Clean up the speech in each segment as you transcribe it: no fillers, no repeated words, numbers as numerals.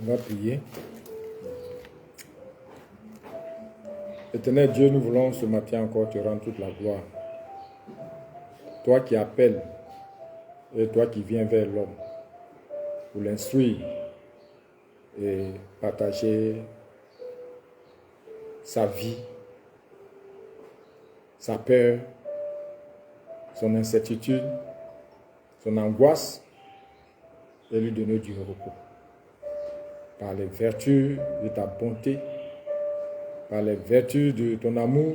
On va prier. Éternel Dieu, nous voulons ce matin encore te rendre toute la gloire. Toi qui appelles et toi qui viens vers l'homme pour l'instruire et partager sa vie, sa peur, son incertitude, son angoisse et lui donner du repos. Par les vertus de ta bonté, par les vertus de ton amour,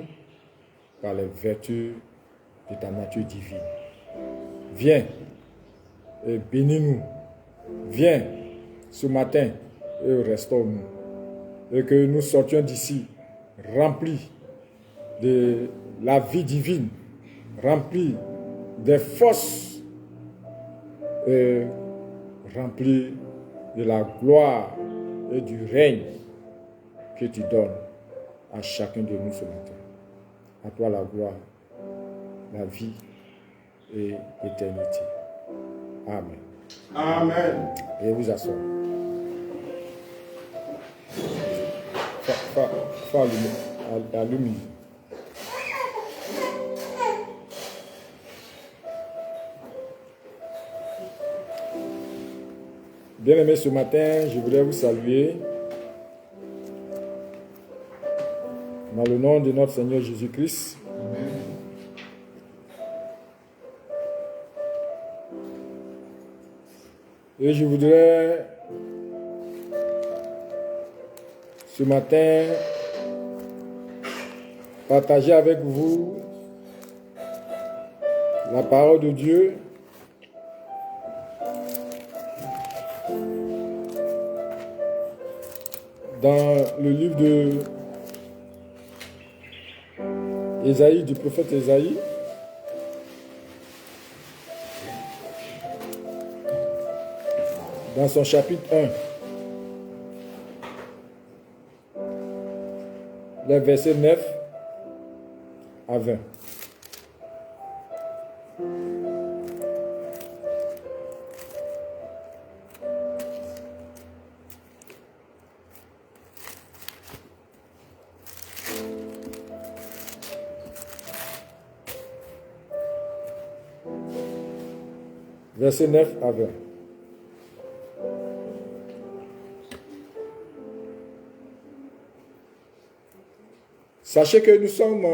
par les vertus de ta nature divine. Viens et bénis-nous. Viens ce matin et restaure-nous. Et que nous sortions d'ici remplis de la vie divine, remplis des forces et remplis de la gloire et du règne que tu donnes à chacun de nous ce matin. À toi la gloire, la vie et l'éternité. Amen. Amen. Et vous asseoir. Allume. Bien-aimés, ce matin, je voulais vous saluer dans le nom de notre Seigneur Jésus-Christ. Et je voudrais ce matin partager avec vous la parole de Dieu dans le livre de Ésaïe, du prophète Ésaïe. Dans son chapitre 1, les versets 9 à 20. Versets 9 à 20. Sachez que nous sommes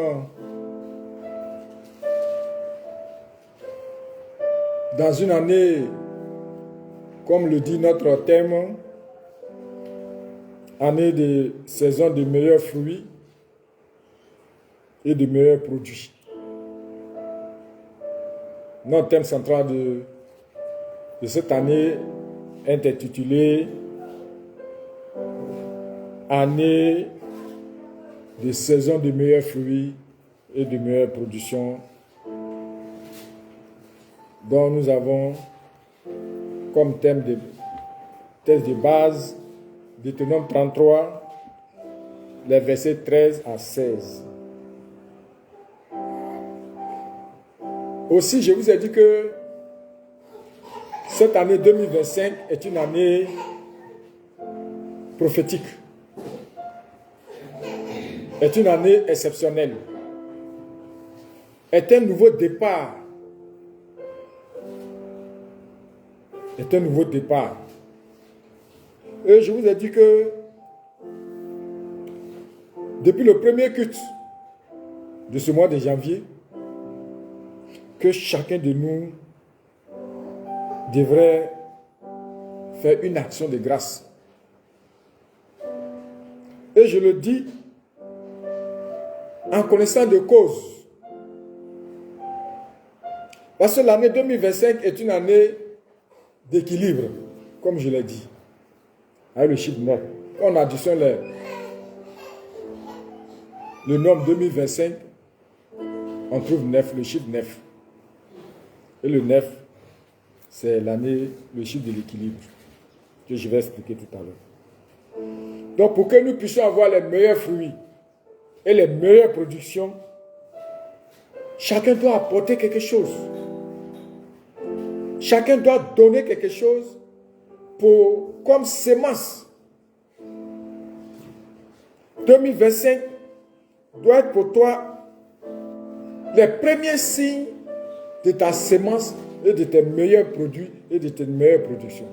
dans une année, comme le dit notre thème, année de saison de meilleurs fruits et de meilleurs produits. Notre thème central de cette année est intitulé Année de saison de meilleurs fruits et de meilleures productions, dont nous avons comme thème de texte de base Deutéronome 33, les versets 13 à 16. Aussi, je vous ai dit que cette année 2025 est une année prophétique. Est une année exceptionnelle. Est un nouveau départ. Est un nouveau départ. Et je vous ai dit que depuis le premier culte de ce mois de janvier, que chacun de nous devrait faire une action de grâce. Et je le dis en connaissant de cause. Parce que l'année 2025 est une année d'équilibre, comme je l'ai dit. Avec le chiffre 9. On additionne le nombre 2025, on trouve 9, le chiffre 9. Et le 9, c'est l'année, le chiffre de l'équilibre, que je vais expliquer tout à l'heure. Donc, pour que nous puissions avoir les meilleurs fruits et les meilleures productions, chacun doit apporter quelque chose. Chacun doit donner quelque chose comme sémence 2025 doit être pour toi les premiers signes de ta sémence et de tes meilleurs produits et de tes meilleures productions.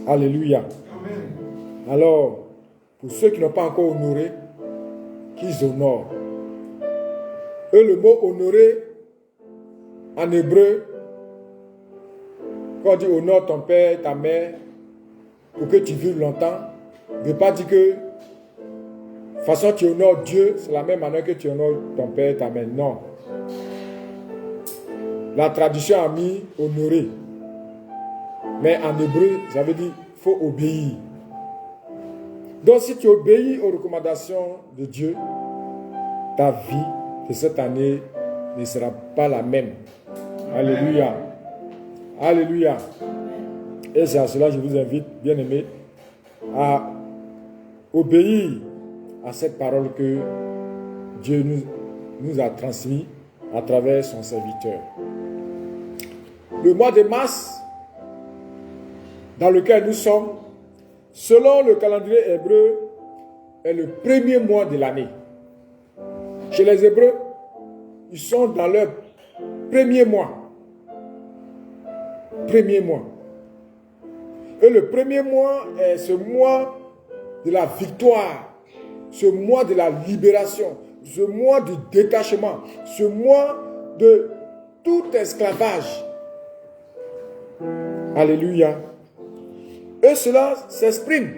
Alléluia. Amen. Alors, pour ceux qui n'ont pas encore honoré, qu'ils honorent. Et le mot honorer, en hébreu, quand on dit honore ton père, ta mère, pour que tu vives longtemps, ne veut pas dire que, de toute façon, tu honores Dieu, c'est la même manière que tu honores ton père, ta mère. Non. La tradition a mis honorer. Mais en hébreu, ça veut dire qu'il faut obéir. Donc, si tu obéis aux recommandations de Dieu, ta vie de cette année ne sera pas la même. Alléluia. Alléluia. Et c'est à cela que je vous invite, bien aimés, à obéir à cette parole que Dieu nous a transmise à travers son serviteur. Le mois de mars, dans lequel nous sommes, selon le calendrier hébreu, est le premier mois de l'année. Chez les Hébreux, ils sont dans leur premier mois. Premier mois. Et le premier mois est ce mois de la victoire, ce mois de la libération, ce mois du détachement, ce mois de tout esclavage. Alléluia. Et cela s'exprime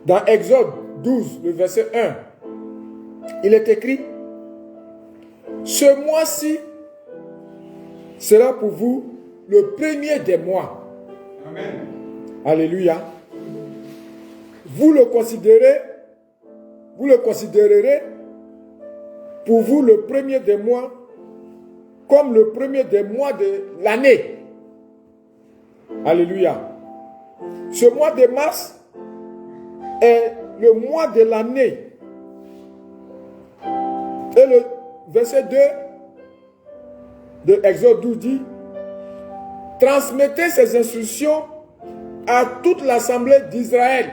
dans Exode 12, le verset 1. Il est écrit: ce mois-ci sera pour vous le premier des mois. Amen. Alléluia. Vous le considérerez pour vous le premier des mois comme le premier des mois de l'année. Alléluia. Ce mois de mars est le mois de l'année. Et le verset 2 de Exode 12 dit: transmettez ces instructions à toute l'assemblée d'Israël.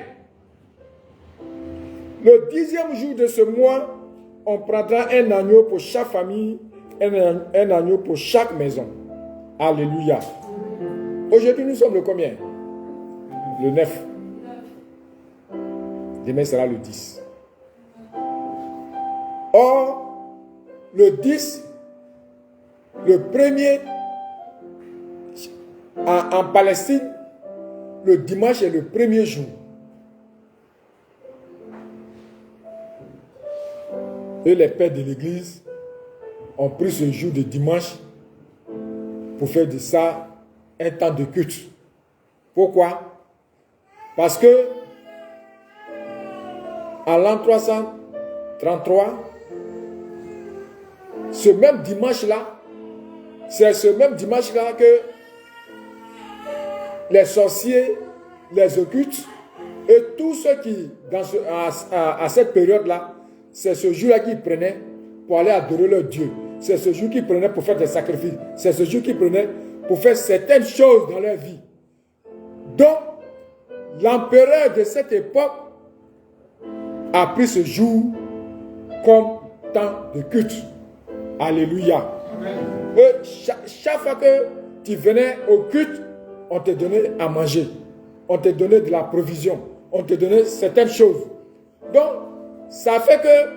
Le 10e jour de ce mois, on prendra un agneau pour chaque famille, un agneau pour chaque maison. Alléluia. Aujourd'hui, nous sommes le combien? Le 9. Demain sera le 10. Or, le 10, le premier, en Palestine, le dimanche est le premier jour. Et les pères de l'église ont pris ce jour de dimanche pour faire de ça un temps de culte. Pourquoi? Parce que en l'an 333, ce même dimanche-là, c'est ce même dimanche-là que les sorciers, les occultes et tous ceux qui, à cette période-là, c'est ce jour-là qu'ils prenaient pour aller adorer leur Dieu. C'est ce jour qu'ils prenaient pour faire des sacrifices. C'est ce jour qu'ils prenaient pour faire certaines choses dans leur vie. Donc, l'empereur de cette époque a pris ce jour comme temps de culte. Alléluia. Et chaque fois que tu venais au culte, on te donnait à manger. On te donnait de la provision. On te donnait certaines choses. Donc, ça fait que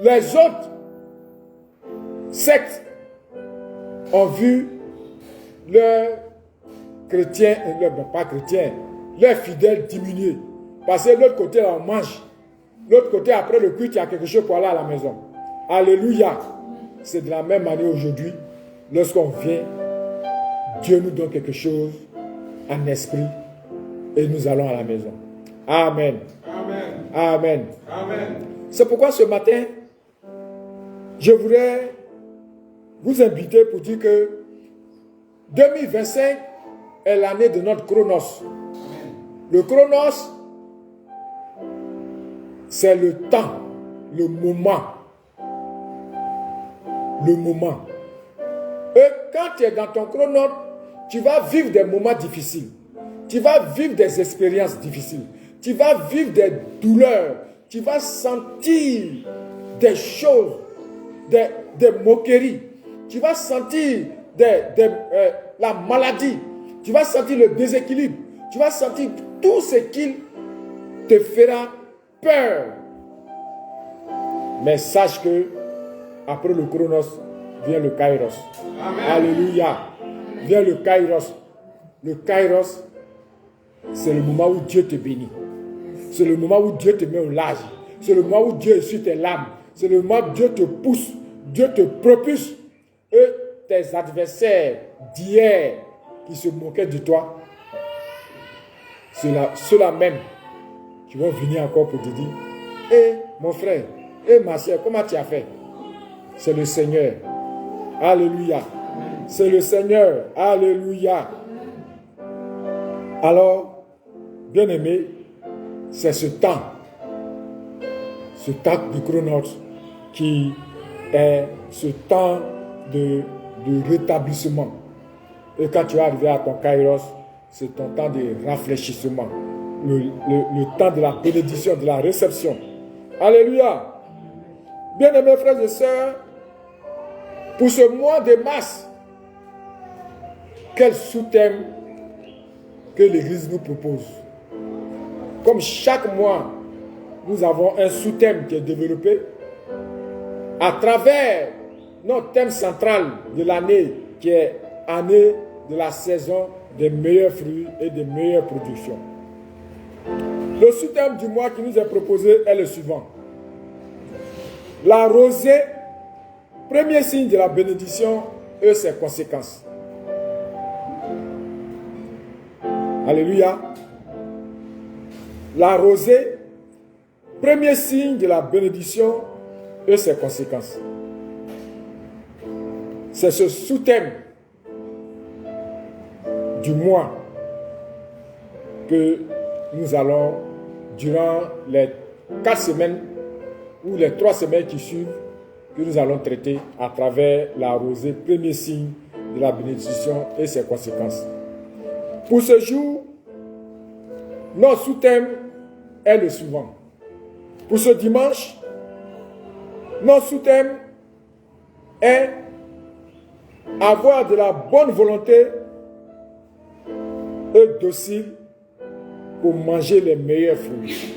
les autres sectes ont vu leurs chrétiens, pas chrétiens, leurs fidèles diminuer. Parce que de l'autre côté, là, on mange. De l'autre côté, après le culte, il y a quelque chose pour aller à la maison. Alléluia. C'est de la même manière aujourd'hui. Lorsqu'on vient, Dieu nous donne quelque chose en esprit et nous allons à la maison. Amen. Amen. Amen. Amen. C'est pourquoi ce matin, je voudrais vous inviter pour dire que 2025 est l'année de notre chronos. Le chronos, c'est le temps, le moment. Le moment. Et quand tu es dans ton chronos, tu vas vivre des moments difficiles. Tu vas vivre des expériences difficiles. Tu vas vivre des douleurs. Tu vas sentir des choses, des moqueries. Tu vas sentir la maladie. Tu vas sentir le déséquilibre. Tu vas sentir tout ce qui te fera peur. Mais sache que après le chronos vient le kairos. Amen. Alléluia. Vient le kairos. Le kairos, c'est le moment où Dieu te bénit. C'est le moment où Dieu te met au large. C'est le moment où Dieu essuie tes larmes. C'est le moment où Dieu te pousse. Dieu te propulse. Et tes adversaires d'hier qui se moquaient de toi, ceux-là même qui vont venir encore pour te dire: hé, mon frère, hé, ma soeur, comment tu as fait? C'est le Seigneur. Alléluia. C'est le Seigneur. Alléluia. Alors, bien-aimé, c'est ce temps du chronos qui est ce temps de rétablissement. Et quand tu es arrivé à ton kairos, c'est ton temps de rafraîchissement, le temps de la bénédiction, de la réception. Alléluia. Bien-aimés frères et sœurs, pour ce mois de mars, quel sous-thème que l'Église nous propose? Comme chaque mois, nous avons un sous-thème qui est développé à travers notre thème central de l'année, qui est année de la saison des meilleurs fruits et des meilleures productions. Le sous-thème du mois qui nous est proposé est le suivant: la rosée, premier signe de la bénédiction et ses conséquences. Alléluia. La rosée, premier signe de la bénédiction et ses conséquences. C'est ce sous-thème du mois que nous allons, durant les 4 semaines ou les 3 semaines qui suivent, que nous allons traiter à travers la rosée, premier signe de la bénédiction et ses conséquences. Pour ce jour, notre sous-thème est le suivant. Pour ce dimanche, notre sous-thème est avoir de la bonne volonté et docile pour manger les meilleurs fruits.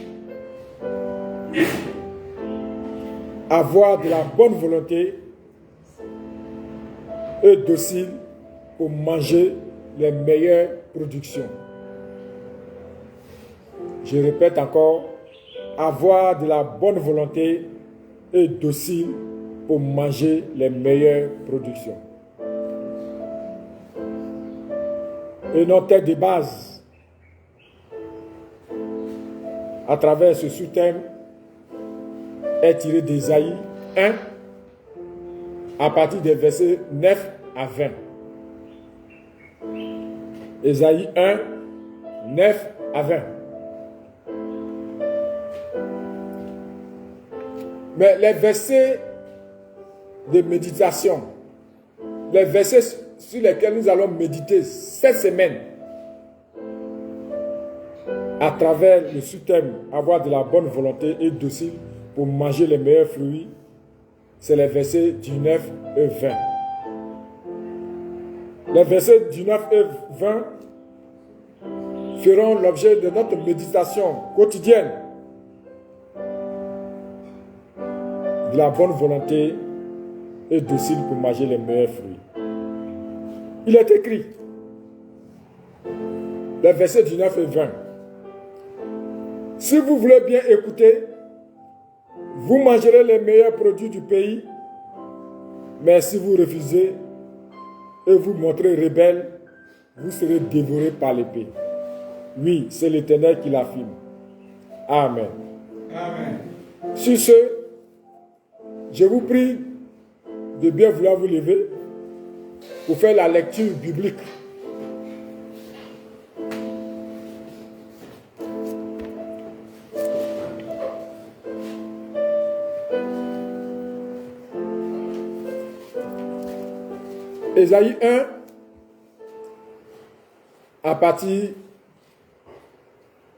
Avoir de la bonne volonté et docile pour manger les meilleures productions. Je répète encore, avoir de la bonne volonté et docile pour manger les meilleures productions. Et notre thème de base, à travers ce sous-thème, est tiré d'Ésaïe 1, à partir des versets 9 à 20. Ésaïe 1, 9 à 20. Mais les versets de méditation, les versets sur lesquels nous allons méditer cette semaine, à travers le sous-thème avoir de la bonne volonté et docile pour manger les meilleurs fruits, c'est les versets 19 et 20. Les versets 19 et 20 feront l'objet de notre méditation quotidienne. De la bonne volonté et docile pour manger les meilleurs fruits. Il est écrit, les versets 19 et 20. Si vous voulez bien écouter, vous mangerez les meilleurs produits du pays, mais si vous refusez et vous montrez rebelle, vous serez dévorés par l'épée. Oui, c'est l'Éternel qui l'affirme. Amen. Amen. Sur ce, je vous prie de bien vouloir vous lever pour faire la lecture biblique. Ésaïe 1, à partir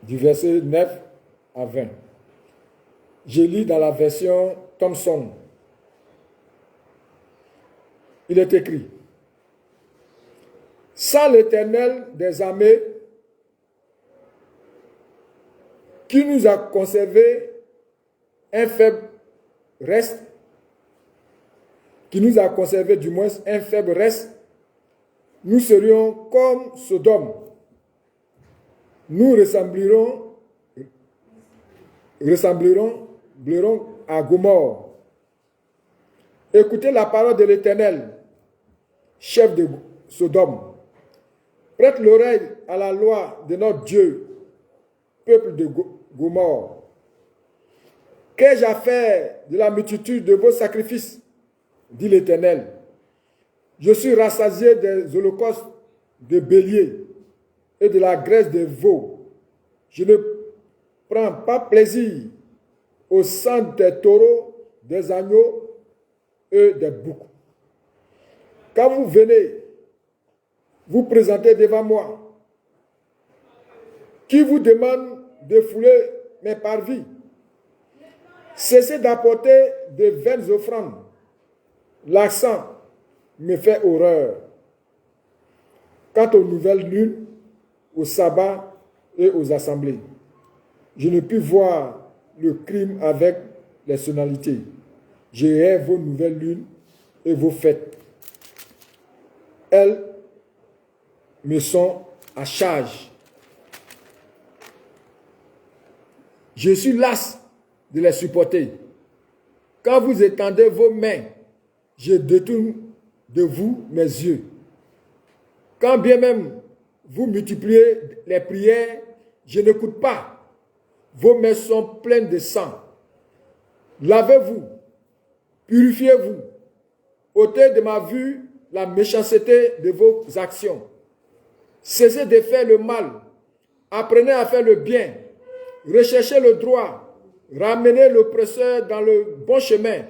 du verset 9 à 20. Je lis dans la version Thomson. Il est écrit: sans l'Éternel des armées, qui nous a conservé un faible reste, nous serions comme Sodome. Nous ressemblerons à Gomorrhe. Écoutez la parole de l'Éternel, chef de Sodome. Prête l'oreille à la loi de notre Dieu, peuple de Gomorrhe. Qu'ai-je à faire de la multitude de vos sacrifices, dit l'Éternel. Je suis rassasié des holocaustes de béliers et de la graisse des veaux. Je ne prends pas plaisir au sang des taureaux, des agneaux et des boucs. Quand vous venez vous présenter devant moi, qui vous demande de fouler mes parvis, cessez d'apporter de vaines offrandes. L'accent me fait horreur. Quant aux nouvelles lunes, au sabbat et aux assemblées, je ne puis voir le crime avec les sonorités. Je hais vos nouvelles lunes et vos fêtes. Elles me sont à charge. Je suis las de les supporter. Quand vous étendez vos mains, je détourne de vous mes yeux. Quand bien même vous multipliez les prières, je n'écoute pas. Vos mains sont pleines de sang. Lavez-vous, purifiez-vous. Ôtez de ma vue la méchanceté de vos actions. Cessez de faire le mal. Apprenez à faire le bien. Recherchez le droit. Ramenez l'oppresseur dans le bon chemin.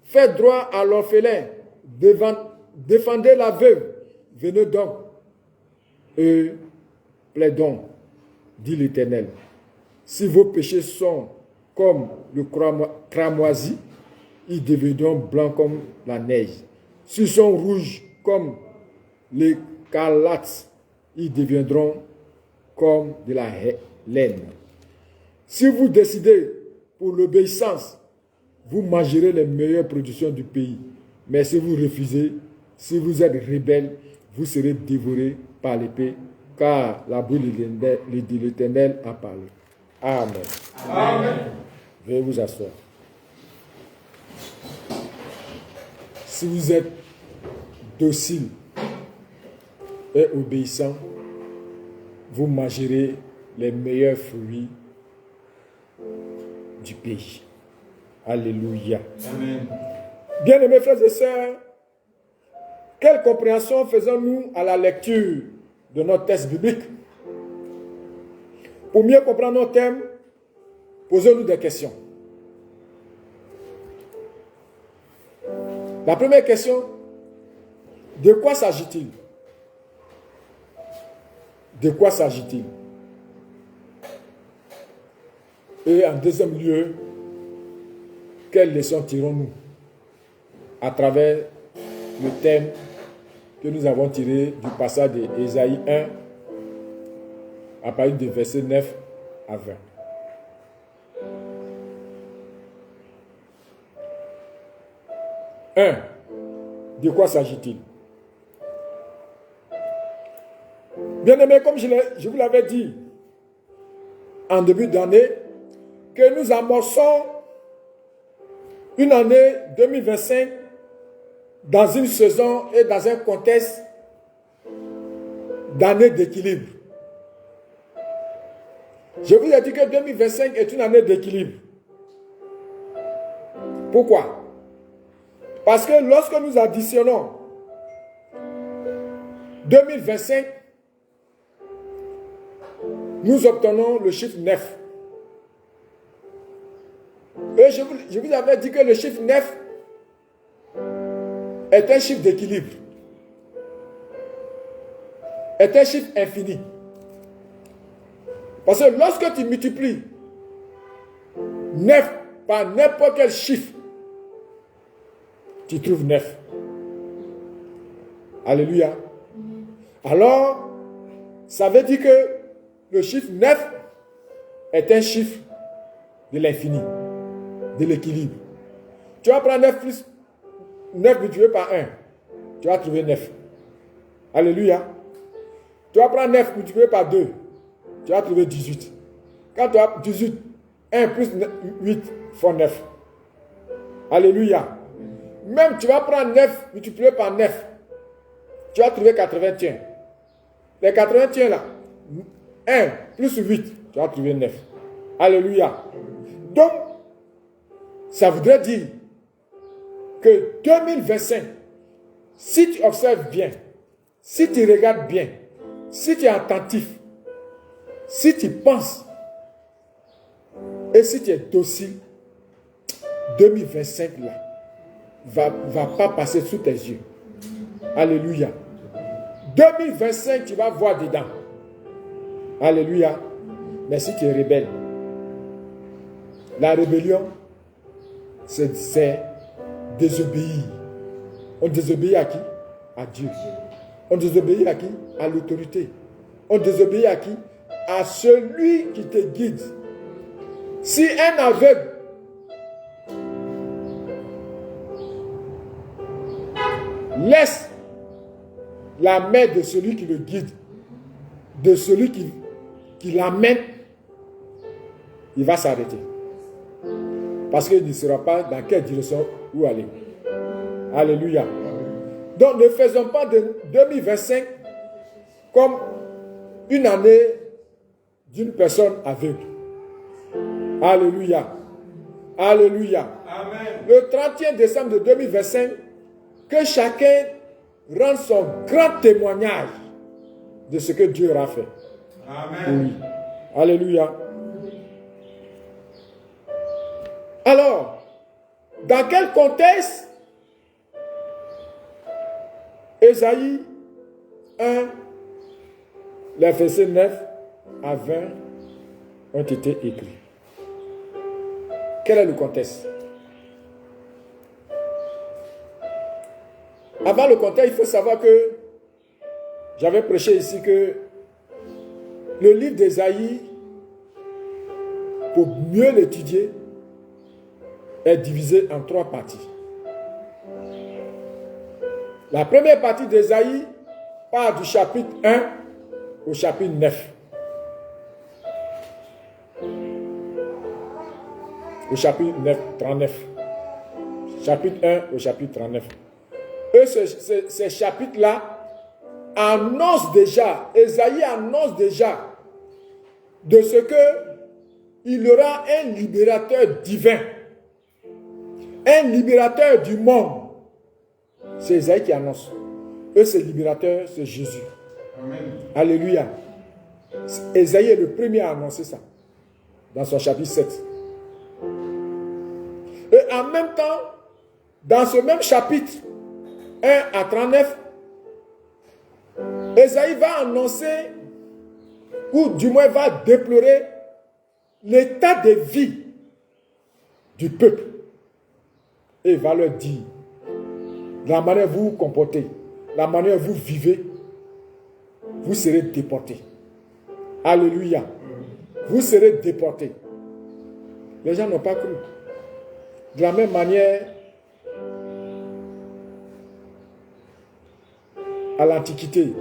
Faites droit à l'orphelin. Défendez la veuve. Venez donc et plaidons, dit l'Éternel. Si vos péchés sont comme le cramoisi, ils deviendront blancs comme la neige. S'ils sont rouges comme les l'écarlate, ils deviendront comme de la laine. Si vous décidez pour l'obéissance, vous mangerez les meilleures productions du pays. Mais si vous refusez, si vous êtes rebelle, vous serez dévorés par l'épée, car la bouche de l'Éternel a parlé. Amen. Amen. Veuillez vous asseoir. Si vous êtes docile et obéissant, vous mangerez les meilleurs fruits du pays. Alléluia. Amen. Bien-aimés frères et sœurs, quelle compréhension faisons-nous à la lecture de notre texte biblique? Pour mieux comprendre nos thèmes, posons-nous des questions. La première question, de quoi s'agit-il? De quoi s'agit-il? Et en deuxième lieu, quelles leçons tirons-nous à travers le thème que nous avons tiré du passage d'Ésaïe 1 à partir du verset 9 à 20. De quoi s'agit-il? Bien-aimés, comme je vous l'avais dit en début d'année, que nous amorçons une année 2025 dans une saison et dans un contexte d'année d'équilibre. Je vous ai dit que 2025 est une année d'équilibre. Pourquoi? Parce que lorsque nous additionnons 2025, nous obtenons le chiffre 9. Et je vous avais dit que le chiffre 9 est un chiffre d'équilibre, est un chiffre infini. Parce que lorsque tu multiplies 9 par n'importe quel chiffre, tu trouves 9. Alléluia. Alors, ça veut dire que le chiffre 9 est un chiffre de l'infini, de l'équilibre. Tu vas prendre 9 plus 9 multiplié par 1. Tu vas trouver 9. Alléluia. Tu vas prendre 9 multiplié par 2. Tu vas trouver 18. Quand tu as 18, 1 plus 8 font 9. Alléluia. Même tu vas prendre 9 multiplié par 9. Tu vas trouver 81. Les 81 là, 1 plus 8, tu vas trouver 9. Alléluia. Donc, ça voudrait dire que 2025, si tu observes bien, si tu regardes bien, si tu es attentif, si tu penses et si tu es docile, 2025 là, va pas passer sous tes yeux. Alléluia. 2025, tu vas voir dedans. Alléluia. Mais si tu es rebelle, la rébellion, c'est désobéir. On désobéit à qui? À Dieu. On désobéit à qui? À l'autorité. On désobéit à qui? À celui qui te guide. Si un aveugle laisse la main de celui qui le guide, de celui qui l'amène, il va s'arrêter. Parce qu'il ne saura pas dans quelle direction où aller. Alléluia. Donc ne faisons pas de 2025 comme une année d'une personne aveugle. Alléluia. Alléluia. Amen. Le 31 décembre de 2025, que chacun rende son grand témoignage de ce que Dieu aura fait. Amen. Oui. Alléluia. Alors, dans quel contexte Ésaïe 1, les versets 9 à 20 ont été écrits? Quel est le contexte? Avant le contexte, il faut savoir que j'avais prêché ici que le livre d'Ésaïe, pour mieux l'étudier, est divisé en 3 parties. La première partie d'Ésaïe part du chapitre 1 au chapitre 9. Au chapitre 9, 39. Chapitre 1 au chapitre 39. Et ces chapitres-là annoncent déjà, Ésaïe annonce déjà de ce que il y aura un libérateur divin, un libérateur du monde. C'est Ésaïe qui annonce. Et ce libérateur, c'est Jésus. Amen. Alléluia. Ésaïe est le premier à annoncer ça dans son chapitre 7. Et en même temps, dans ce même chapitre 1 à 39, Ésaïe va annoncer, ou du moins va déplorer, l'état de vie du peuple. Et il va leur dire, la manière dont vous vous comportez, la manière dont vous vivez, vous serez déportés. Alléluia. Vous serez déportés. Les gens n'ont pas cru. De la même manière, à l'Antiquité,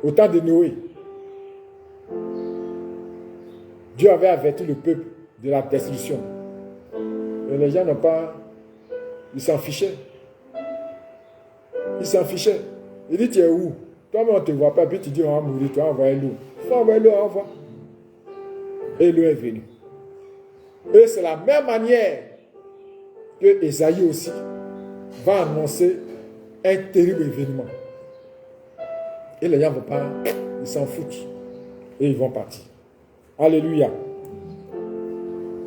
au temps de Noé, Dieu avait averti le peuple de la destruction. Et les gens n'ont pas... Ils s'en fichaient. Ils s'en fichaient. Il dit, tu es où? Toi-même, on ne te voit pas. Puis tu dis, on va mourir. Tu vas envoyer l'eau. Il faut envoyer l'eau, on voit. Et l'eau est venue. Et c'est la même manière que Ésaïe aussi va annoncer un terrible événement. Et les gens ne vont pas, ils s'en foutent. Et ils vont partir. Alléluia.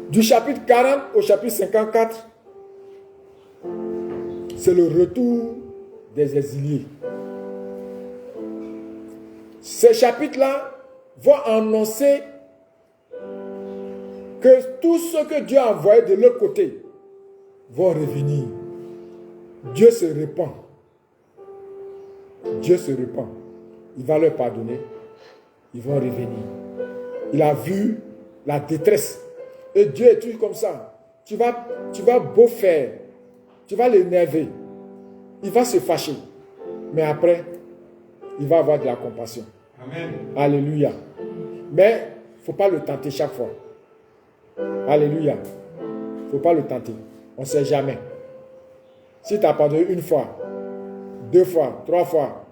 Du chapitre 40 au chapitre 54, c'est le retour des exiliés. Ces chapitres-là vont annoncer que tout ce que Dieu a envoyé de l'autre côté vont revenir. Dieu se répand. Dieu se répand. Il va leur pardonner. Ils vont revenir. Il a vu la détresse. Et Dieu est toujours comme ça. Tu vas beau faire. Tu vas l'énerver. Il va se fâcher. Mais après, il va avoir de la compassion. Amen. Alléluia. Mais il ne faut pas le tenter chaque fois. Alléluia. Il ne faut pas le tenter. On ne sait jamais. Si tu as pardonné une fois, 2 fois, 3 fois,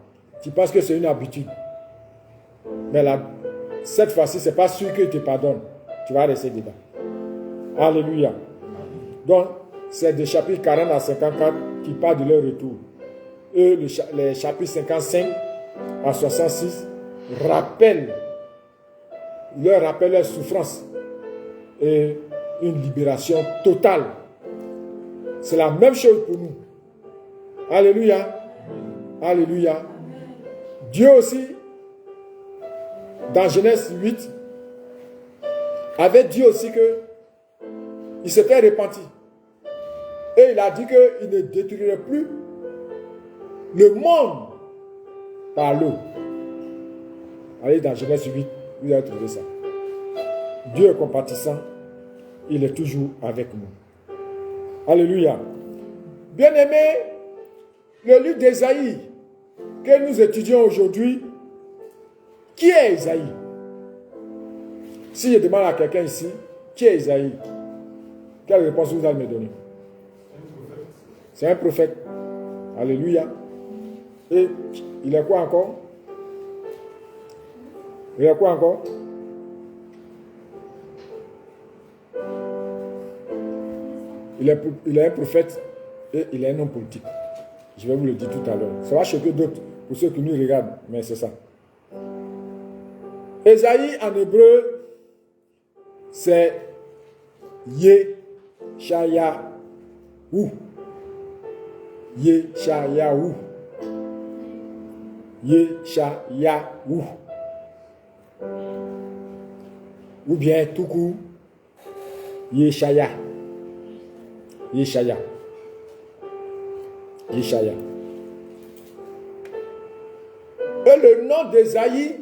tu penses que c'est une habitude. Mais cette fois-ci, ce n'est pas sûr qu'il te pardonne. Tu vas rester dedans. Alléluia. Donc, c'est des chapitres 40 à 54 qui parlent de leur retour. Et les chapitres 55 à 66 leur rappellent leur souffrance et une libération totale. C'est la même chose pour nous. Alléluia. Alléluia. Dieu aussi, dans Genèse 8, avait dit aussi que il s'était repenti. Et il a dit qu'il ne détruirait plus le monde par l'eau. Allez dans Genèse 8, vous allez trouver ça. Dieu est compatissant, il est toujours avec nous. Alléluia. Bien-aimés, le livre d'Ésaïe que nous étudions aujourd'hui, qui est Ésaïe? Si je demande à quelqu'un ici, qui est Ésaïe? Quelle réponse vous allez me donner? C'est un prophète. Alléluia. Et il est quoi encore? Il est quoi encore? Il est un prophète et il est un homme politique. Je vais vous le dire tout à l'heure. Ça va choquer d'autres pour ceux qui nous regardent, mais c'est ça. Ésaïe en hébreu, c'est Yeshayahu. Yeshayahu. Yeshayahu. Ou bien tout court, Yeshaya. Yeshaya. Yeshaya. Et le nom d'Ésaïe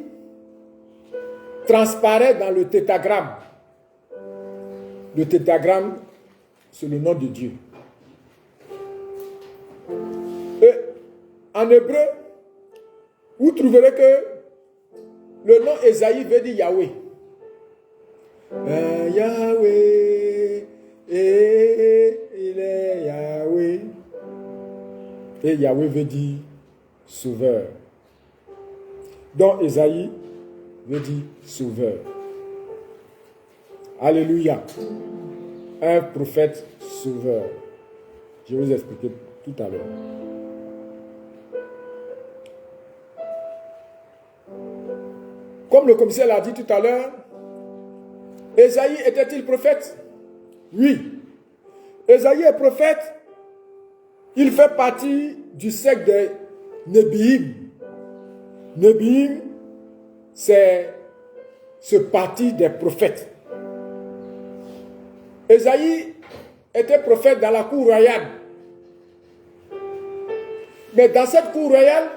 transparaît dans le tétragramme. Le tétragramme, c'est le nom de Dieu. Et en hébreu, vous trouverez que le nom Ésaïe veut dire Yahweh. Yahweh, il est Yahweh. Et Yahweh veut dire sauveur. Donc Ésaïe veut dire sauveur. Alléluia. Un prophète sauveur. Je vais vous expliquer tout à l'heure. Comme le commissaire l'a dit tout à l'heure, Ésaïe était-il prophète? Oui. Ésaïe est prophète. Il fait partie du secte des Nébihim. Nébihim, c'est ce parti des prophètes. Ésaïe était prophète dans la cour royale. Mais dans cette cour royale,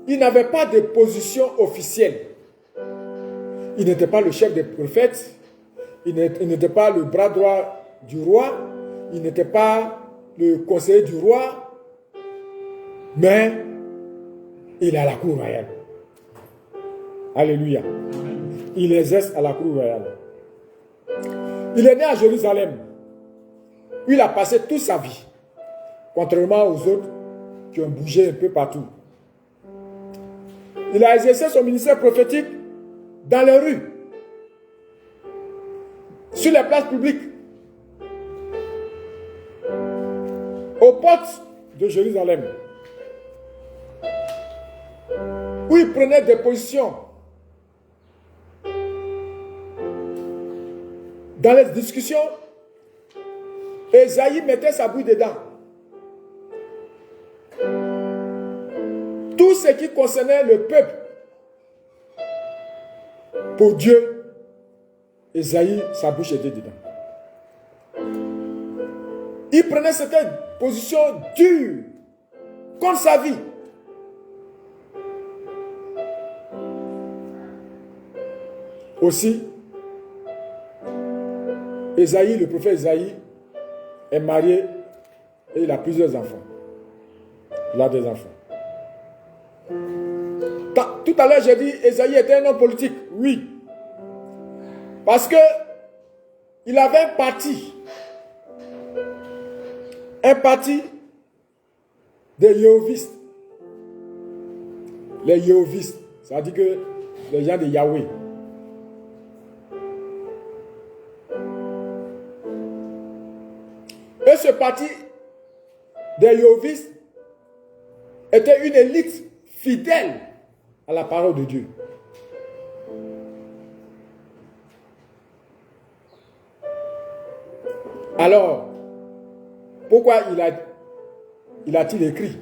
il n'avait pas de position officielle. Il n'était pas le chef des prophètes. Il n'était pas le bras droit du roi. Il n'était pas le conseiller du roi. Mais il est à la cour royale. Alléluia. Il exerce à la cour royale. Il est né à Jérusalem. Il a passé toute sa vie. Contrairement aux autres qui ont bougé un peu partout. Il a exercé son ministère prophétique dans les rues, sur les places publiques, aux portes de Jérusalem, où il prenait des positions dans les discussions. Ésaïe mettait sa bouille dedans. Tout ce qui concernait le peuple, pour Dieu, Esaïe, sa bouche était dedans. Il prenait certaines positions dures contre sa vie. Aussi, Esaïe, le prophète Esaïe, est marié et il a plusieurs enfants. Il a des enfants. Tout à l'heure, j'ai dit Esaïe était un homme politique. Oui. Parce que il avait un parti. Un parti des Jéhovistes. Les Jéhovistes, ça veut dire que les gens de Yahweh. Et ce parti des Jéhovistes était une élite fidèle à la parole de Dieu. Alors, pourquoi il a-t-il écrit?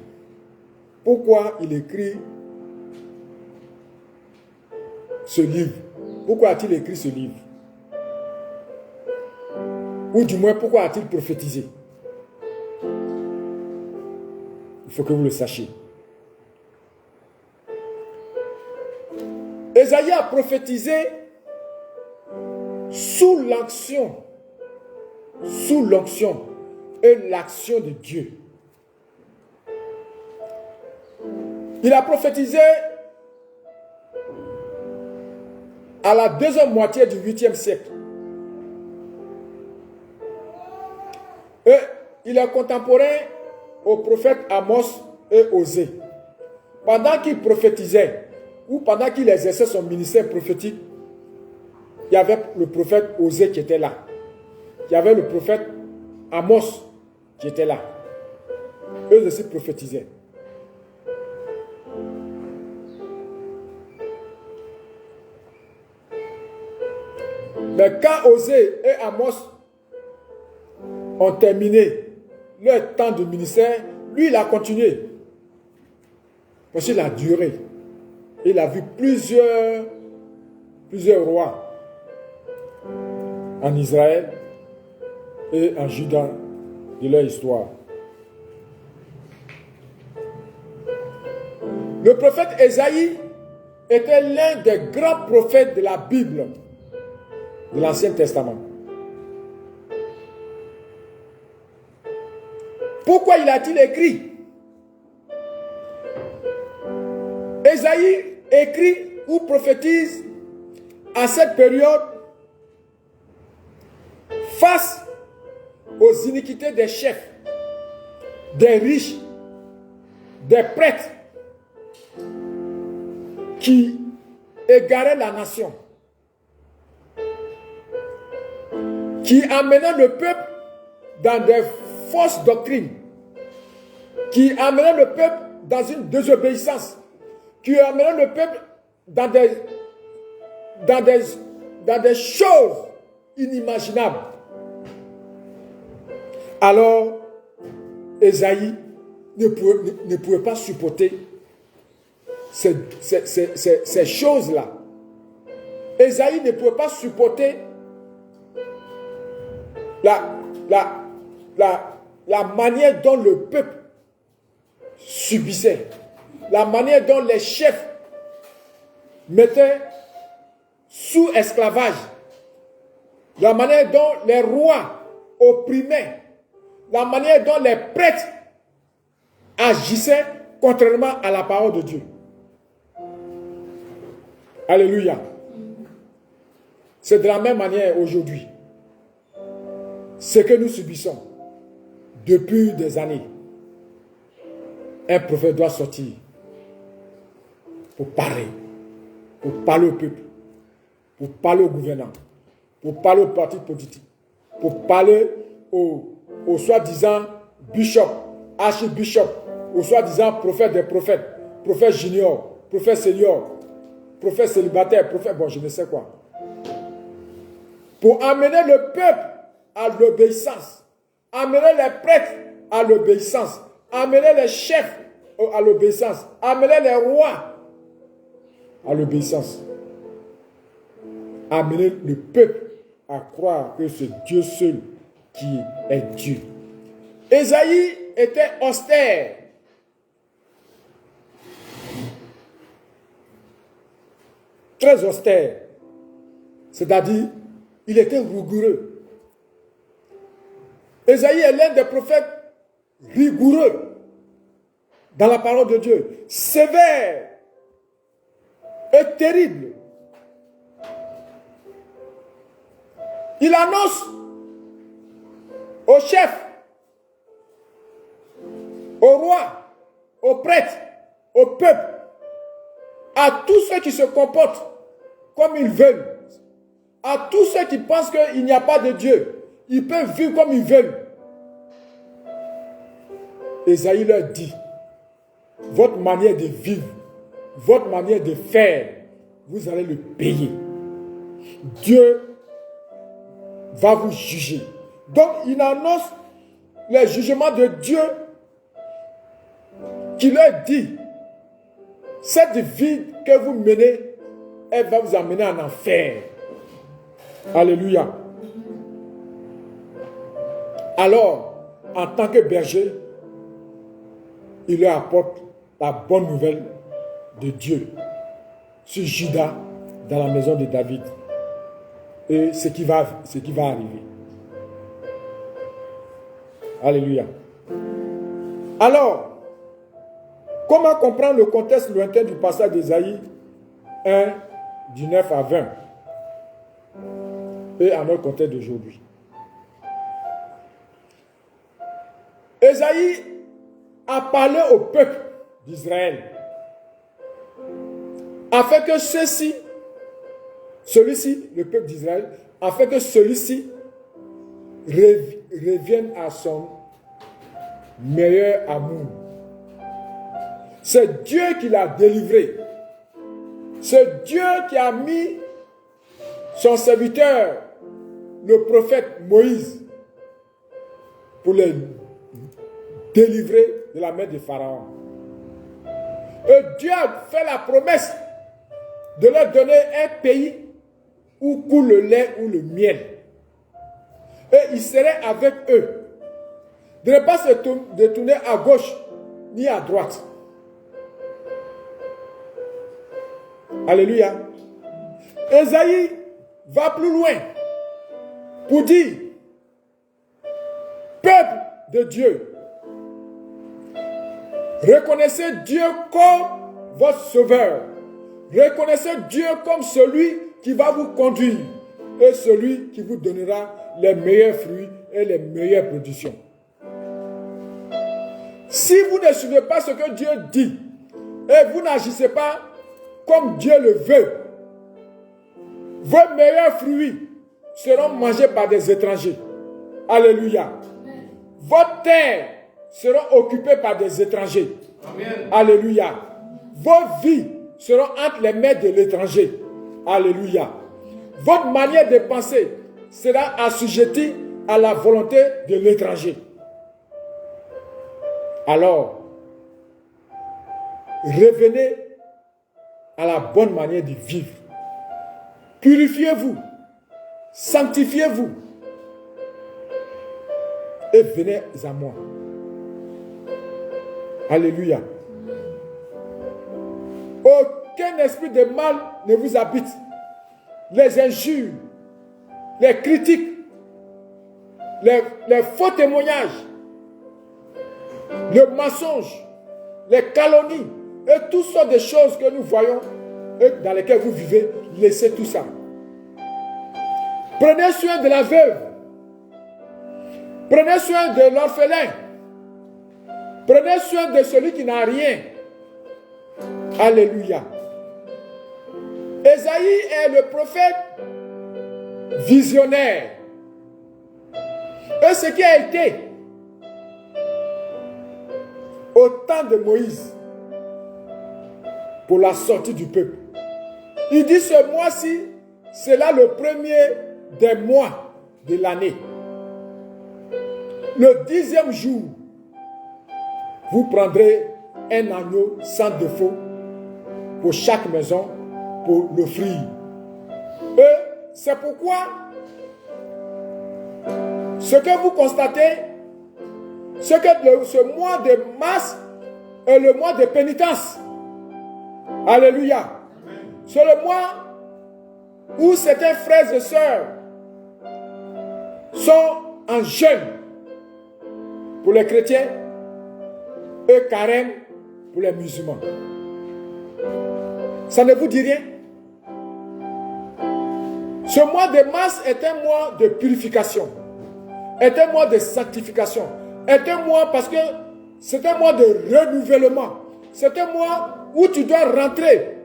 Pourquoi il écrit ce livre? Pourquoi a-t-il écrit ce livre? Ou du moins, pourquoi a-t-il prophétisé? Il faut que vous le sachiez. Esaïe a prophétisé sous l'onction et l'action de Dieu. Il a prophétisé à la deuxième moitié du 8e siècle. Et il est contemporain au prophète Amos et Osée. Pendant qu'il prophétisait, ou pendant qu'il exerçait son ministère prophétique, il y avait le prophète Osée qui était là. Il y avait le prophète Amos qui était là. Eux aussi prophétisaient. Mais quand Osée et Amos ont terminé leur temps de ministère, lui il a continué. Parce qu'il a duré. Il a vu plusieurs rois en Israël et en Juda de leur histoire. Le prophète Esaïe était l'un des grands prophètes de la Bible, de l'Ancien Testament. Pourquoi il a-t-il écrit? Esaïe écrit ou prophétise à cette période face aux iniquités des chefs, des riches, des prêtres qui égaraient la nation, qui amenaient le peuple dans des fausses doctrines, qui amenaient le peuple dans une désobéissance, qui amenaient le peuple dans des choses inimaginables. Alors, Esaïe ne pouvait pas supporter ces choses-là. Esaïe ne pouvait pas supporter la manière dont le peuple subissait, la manière dont les chefs mettaient sous esclavage, la manière dont les rois opprimaient, la manière dont les prêtres agissaient contrairement à la parole de Dieu. Alléluia. C'est de la même manière aujourd'hui. Ce que nous subissons depuis des années, un prophète doit sortir pour parler au peuple, pour parler au gouvernement, pour parler aux partis politiques, pour parler aux soi-disant bishop, archbishop, aux soi-disant prophètes des prophètes, prophètes juniors, prophètes seniors, prophètes célibataires, prophètes, bon, je ne sais quoi. Pour amener le peuple à l'obéissance, amener les prêtres à l'obéissance, amener les chefs à l'obéissance, amener les rois à l'obéissance. amener le peuple à croire que c'est Dieu seul qui est Dieu. Ésaïe était austère. Très austère. C'est-à-dire, il était rigoureux. Ésaïe est l'un des prophètes rigoureux dans la parole de Dieu, sévère et terrible. Il annonce au chef, au roi, aux prêtres, au peuple, à tous ceux qui se comportent comme ils veulent, à tous ceux qui pensent qu'il n'y a pas de Dieu, ils peuvent vivre comme ils veulent. Ésaïe leur dit, votre manière de vivre, votre manière de faire, vous allez le payer. Dieu va vous juger. Donc, il annonce le jugement de Dieu qui leur dit, cette vie que vous menez, elle va vous amener en enfer. Alléluia. Alors, en tant que berger, il leur apporte la bonne nouvelle de Dieu sur Juda dans la maison de David et ce qui va arriver. Alléluia. Alors, comment comprendre le contexte lointain du passage d'Ésaïe 1, du 9 à 20 et à notre contexte d'aujourd'hui? Ésaïe a parlé au peuple d'Israël afin que celui-ci, le peuple d'Israël, afin que celui-ci revienne à son meilleur amour. C'est Dieu qui l'a délivré. C'est Dieu qui a mis son serviteur, le prophète Moïse, pour le délivrer de la main de Pharaon. Et Dieu a fait la promesse de leur donner un pays où coule le lait ou le miel. Et il serait avec eux. De ne pas se détourner à gauche ni à droite. Alléluia. Ésaïe va plus loin pour dire, peuple de Dieu, reconnaissez Dieu comme votre sauveur. Reconnaissez Dieu comme celui qui va vous conduire et celui qui vous donnera les meilleurs fruits et les meilleures productions. Si vous ne suivez pas ce que Dieu dit et vous n'agissez pas comme Dieu le veut, vos meilleurs fruits seront mangés par des étrangers. Alléluia. Votre terre sera occupée par des étrangers. Amen. Alléluia. Vos vies seront entre les mains de l'étranger. Alléluia. Votre manière de penser sera assujettie à la volonté de l'étranger. Alors, revenez à la bonne manière de vivre. Purifiez-vous. Sanctifiez-vous. Et venez à moi. Alléluia. Aucun esprit de mal ne vous habite. Les injures, les critiques, les faux témoignages, le mensonge, les calomnies et toutes sortes de choses que nous voyons et dans lesquelles vous vivez, laissez tout ça. Prenez soin de la veuve. Prenez soin de l'orphelin. Prenez soin de celui qui n'a rien. Alléluia. Ésaïe est le prophète visionnaire. Et ce qui a été au temps de Moïse pour la sortie du peuple. Il dit ce mois-ci, c'est là le premier des mois de l'année. Le 10e jour, vous prendrez un agneau sans défaut pour chaque maison pour l'offrir. Et c'est pourquoi ce que vous constatez, c'est que ce mois de mars est le mois de pénitence. Alléluia. C'est le mois où certains frères et sœurs sont en jeûne pour les chrétiens et carême pour les musulmans. Ça ne vous dit rien? Ce mois de mars est un mois de purification, est un mois de sanctification, est un mois parce que c'est un mois de renouvellement. C'est un mois où tu dois rentrer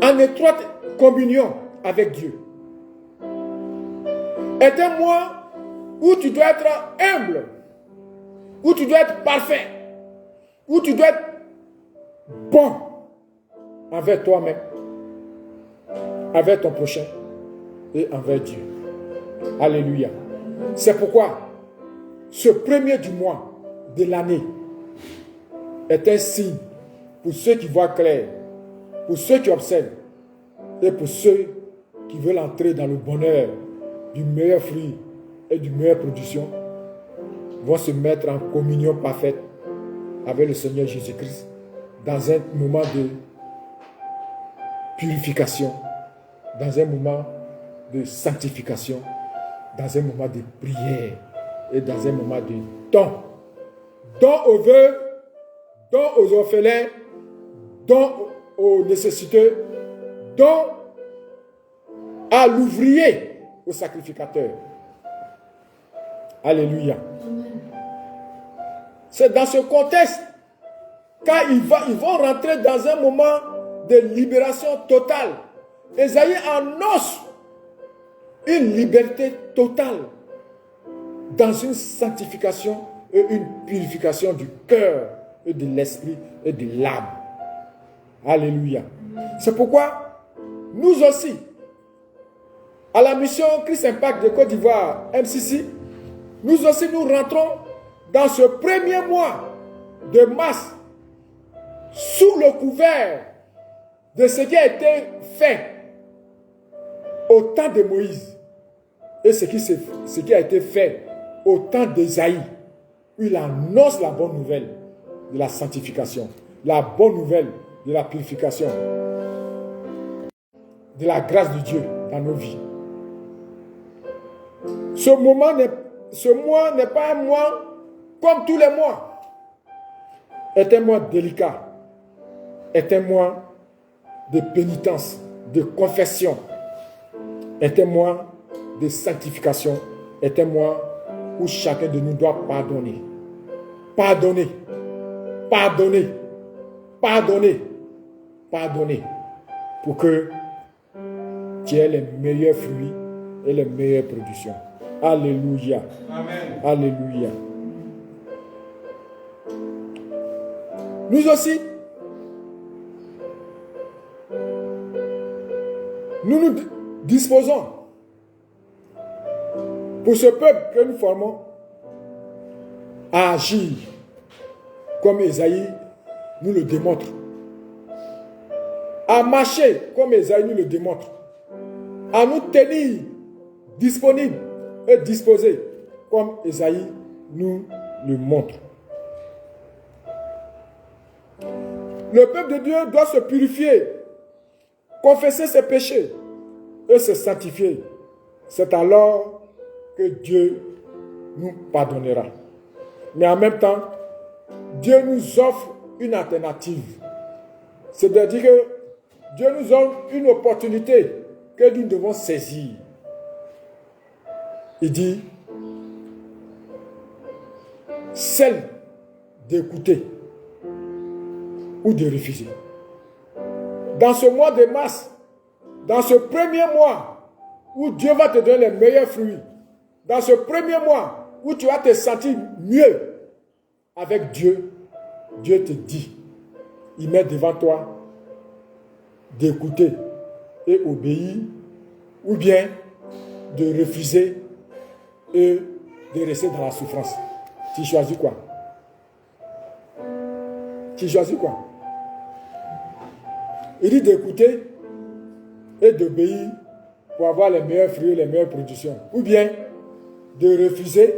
en étroite communion avec Dieu. Est un mois où tu dois être humble, où tu dois être parfait, où tu dois être bon envers toi-même, envers ton prochain et envers Dieu. Alléluia. C'est pourquoi ce premier du mois de l'année est un signe pour ceux qui voient clair, pour ceux qui observent et pour ceux qui veulent entrer dans le bonheur du meilleur fruit et du meilleure production, vont se mettre en communion parfaite avec le Seigneur Jésus-Christ dans un moment de purification, dans un moment de sanctification, dans un moment de prière et dans un moment de don. Don aux veuves, don aux orphelins, don aux nécessiteux, don à l'ouvrier, au sacrificateur. Alléluia. C'est dans ce contexte qu'ils vont rentrer dans un moment de libération totale. Ésaïe annonce une liberté totale dans une sanctification et une purification du cœur et de l'esprit et de l'âme. Alléluia. C'est pourquoi nous aussi, à la mission Christ Impact de Côte d'Ivoire, MCC, nous aussi nous rentrons dans ce premier mois de mars sous le couvert de ce qui a été fait au temps de Moïse et ce qui a été fait au temps d'Ésaïe, où il annonce la bonne nouvelle de la sanctification, la bonne nouvelle de la purification, de la grâce de Dieu dans nos vies. Ce mois n'est pas un mois comme tous les mois. Est un mois délicat. Est un mois de pénitence, de confession. Est un mois de sanctification. Est un mois où chacun de nous doit pardonner. Pardonner. Pardonner. Pardonner. Pardonner. Pour que tu aies les meilleurs fruits et les meilleures productions. Alléluia. Amen. Alléluia. Nous aussi, nous disposons pour ce peuple que nous formons à agir comme Ésaïe nous le démontre, à marcher comme Ésaïe nous le démontre, à nous tenir disponibles et disposés comme Ésaïe nous le montre. Le peuple de Dieu doit se purifier, confesser ses péchés et se sanctifier. C'est alors que Dieu nous pardonnera. Mais en même temps, Dieu nous offre une alternative. C'est-à-dire que Dieu nous offre une opportunité que nous devons saisir. Il dit, celle d'écouter ou de refuser. Dans ce mois de mars, dans ce premier mois où Dieu va te donner les meilleurs fruits, dans ce premier mois où tu vas te sentir mieux avec Dieu, Dieu te dit, il met devant toi d'écouter et obéir, ou bien de refuser et de rester dans la souffrance. Tu choisis quoi? Tu choisis quoi? Il dit d'écouter et d'obéir pour avoir les meilleurs fruits, les meilleures productions. Ou bien de refuser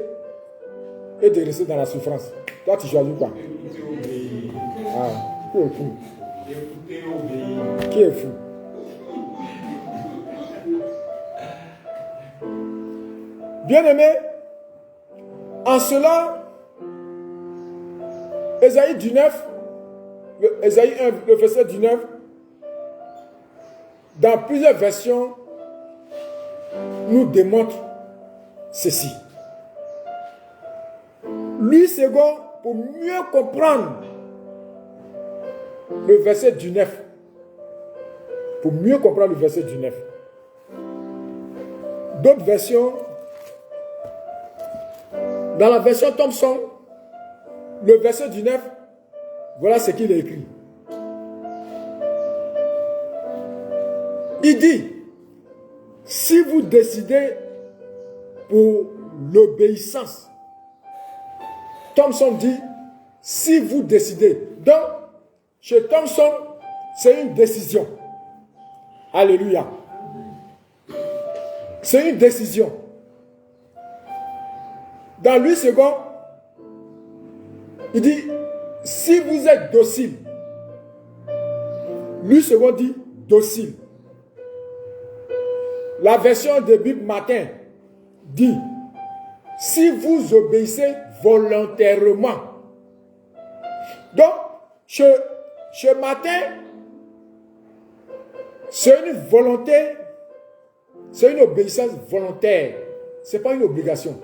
et de rester dans la souffrance. Toi, tu choisis quoi? Ah, qui est fou? Qui est fou? Bien-aimé, en cela, Ésaïe 19, Ésaïe 1, le verset 19, dans plusieurs versions, nous démontre ceci. Lui, second, pour mieux comprendre le verset 19, pour mieux comprendre le verset 19, d'autres versions, dans la version Thompson, le verset 19, voilà ce qu'il a écrit. Il dit, si vous décidez pour l'obéissance, Thompson dit, si vous décidez. Donc, chez Thompson, c'est une décision. Alléluia. C'est une décision. Dans lui second, il dit, si vous êtes docile, lui second dit docile. La version de Bible matin dit, si vous obéissez volontairement. Donc, ce matin, c'est une volonté, c'est une obéissance volontaire. Ce n'est pas une obligation.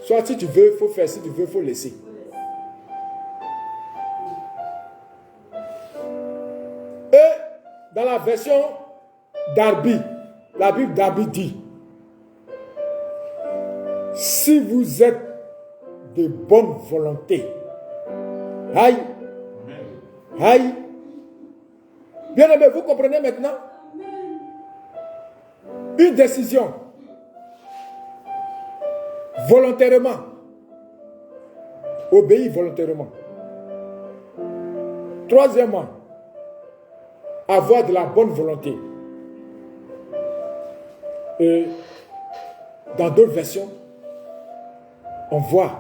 Soit si tu veux, il faut faire, si tu veux, il faut laisser. Et dans la version Darby, la Bible Darby dit, si vous êtes de bonne volonté, aïe, aïe, bien aimé, vous comprenez maintenant? Une décision, volontairement, obéir volontairement. Troisièmement, avoir de la bonne volonté. Et dans d'autres versions, on voit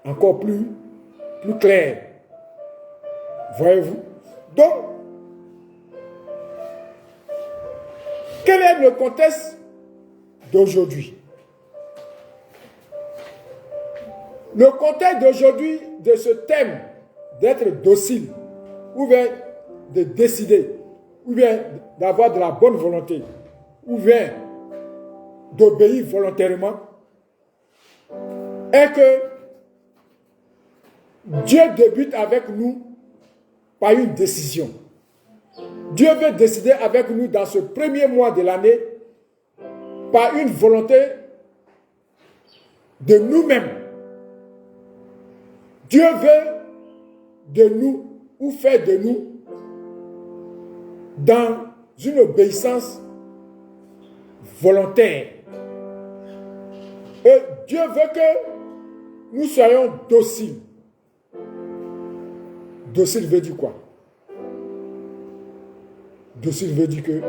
encore plus clair. Voyez-vous? Donc, quel est le contexte d'aujourd'hui? Le contexte d'aujourd'hui de ce thème d'être docile, ou bien de décider, ou bien d'avoir de la bonne volonté, ou bien d'obéir volontairement, est que Dieu débute avec nous par une décision. Dieu veut décider avec nous dans ce premier mois de l'année par une volonté de nous-mêmes. Dieu veut de nous ou faire de nous dans une obéissance volontaire. Et Dieu veut que nous soyons dociles. Docile veut dire quoi? Docile veut dire que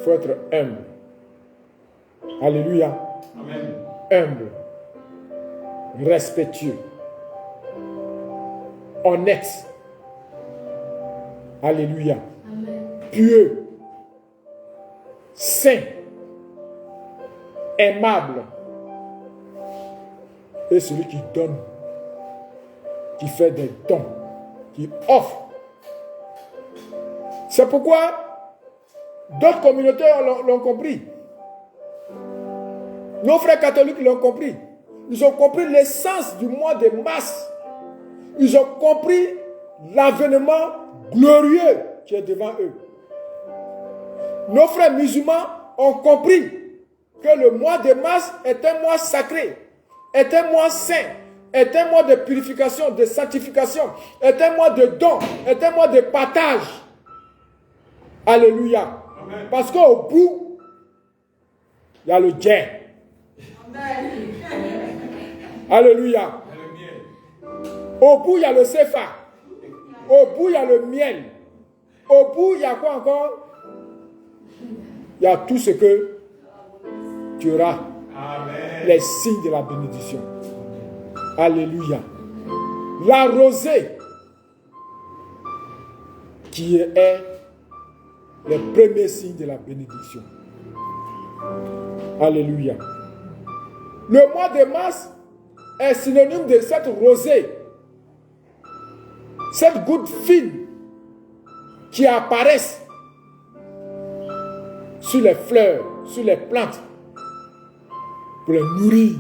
faut être humble. Alléluia. Amen. Humble. Respectueux. Honnête. Alléluia. Amen. Pieux. Saint. Aimable. Et celui qui donne, qui fait des dons, qui offre. C'est pourquoi d'autres communautés l'ont compris. Nos frères catholiques l'ont compris. Ils ont compris l'essence du mois de mars. Ils ont compris l'avènement glorieux qui est devant eux. Nos frères musulmans ont compris que le mois de mars est un mois sacré, est un mois saint, est un mois de purification, de sanctification, est un mois de don, est un mois de partage. Alléluia. Amen. Parce qu'au bout, il y a le Dieu. Alléluia. Au bout, il y a le Sefa. Au bout, il y a le miel. Au bout, il y a quoi encore? il y a tout ce que tu auras. Amen. Les signes de la bénédiction. Alléluia. La rosée, qui est le premier signe de la bénédiction. Alléluia. Le mois de mars est synonyme de cette rosée, cette goutte fine qui apparaissent sur les fleurs, sur les plantes, pour les nourrir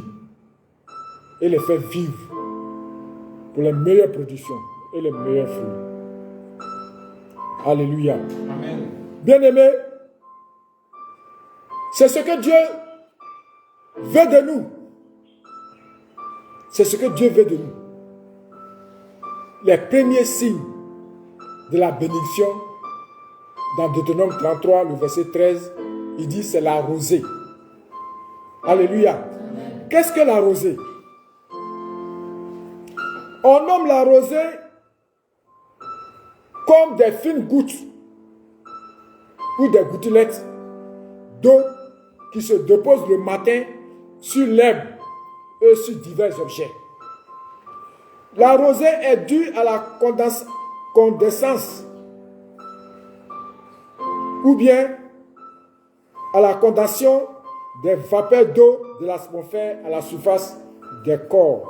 et les faire vivre, pour les meilleures productions et les meilleurs fruits. Alléluia. Amen. Bien-aimés, c'est ce que Dieu veut de nous. C'est ce que Dieu veut de nous. Les premiers signes de la bénédiction, dans Deutéronome 33, le verset 13, il dit c'est la rosée. Alléluia. Qu'est-ce que la rosée? On nomme la rosée comme des fines gouttes ou des gouttelettes d'eau qui se déposent le matin sur l'herbe et sur divers objets. La rosée est due à la condensance ou bien à la condensation des vapeurs d'eau de l'atmosphère à la surface des corps.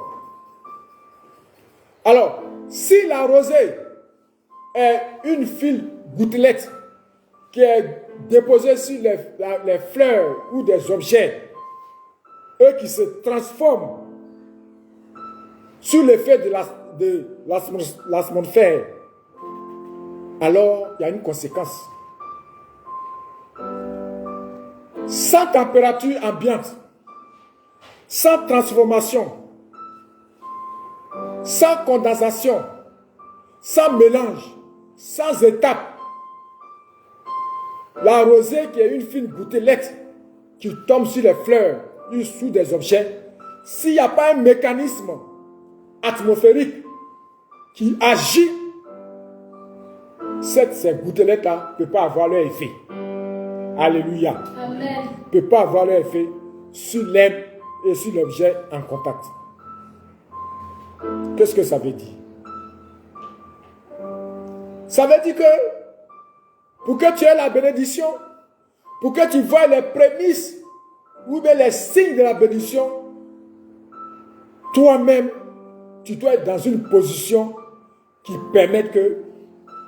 Alors, si la rosée est une fine gouttelette qui est déposée sur les fleurs ou des objets, et qui se transforment sous l'effet de l'atmosphère, alors il y a une conséquence. Sans température ambiante, sans transformation, sans condensation, sans mélange, sans étape, la rosée qui est une fine gouttelette qui tombe sur les fleurs ou sous des objets, s'il n'y a pas un mécanisme atmosphérique qui agit, ces gouttelettes-là ne peuvent pas avoir leur effet. Alléluia. Amen. Ne peut pas avoir leur effet sur l'herbe et sur l'objet en contact. Qu'est-ce que ça veut dire? Ça veut dire que pour que tu aies la bénédiction, pour que tu vois les prémices ou bien les signes de la bénédiction, toi-même, tu dois être dans une position qui permette que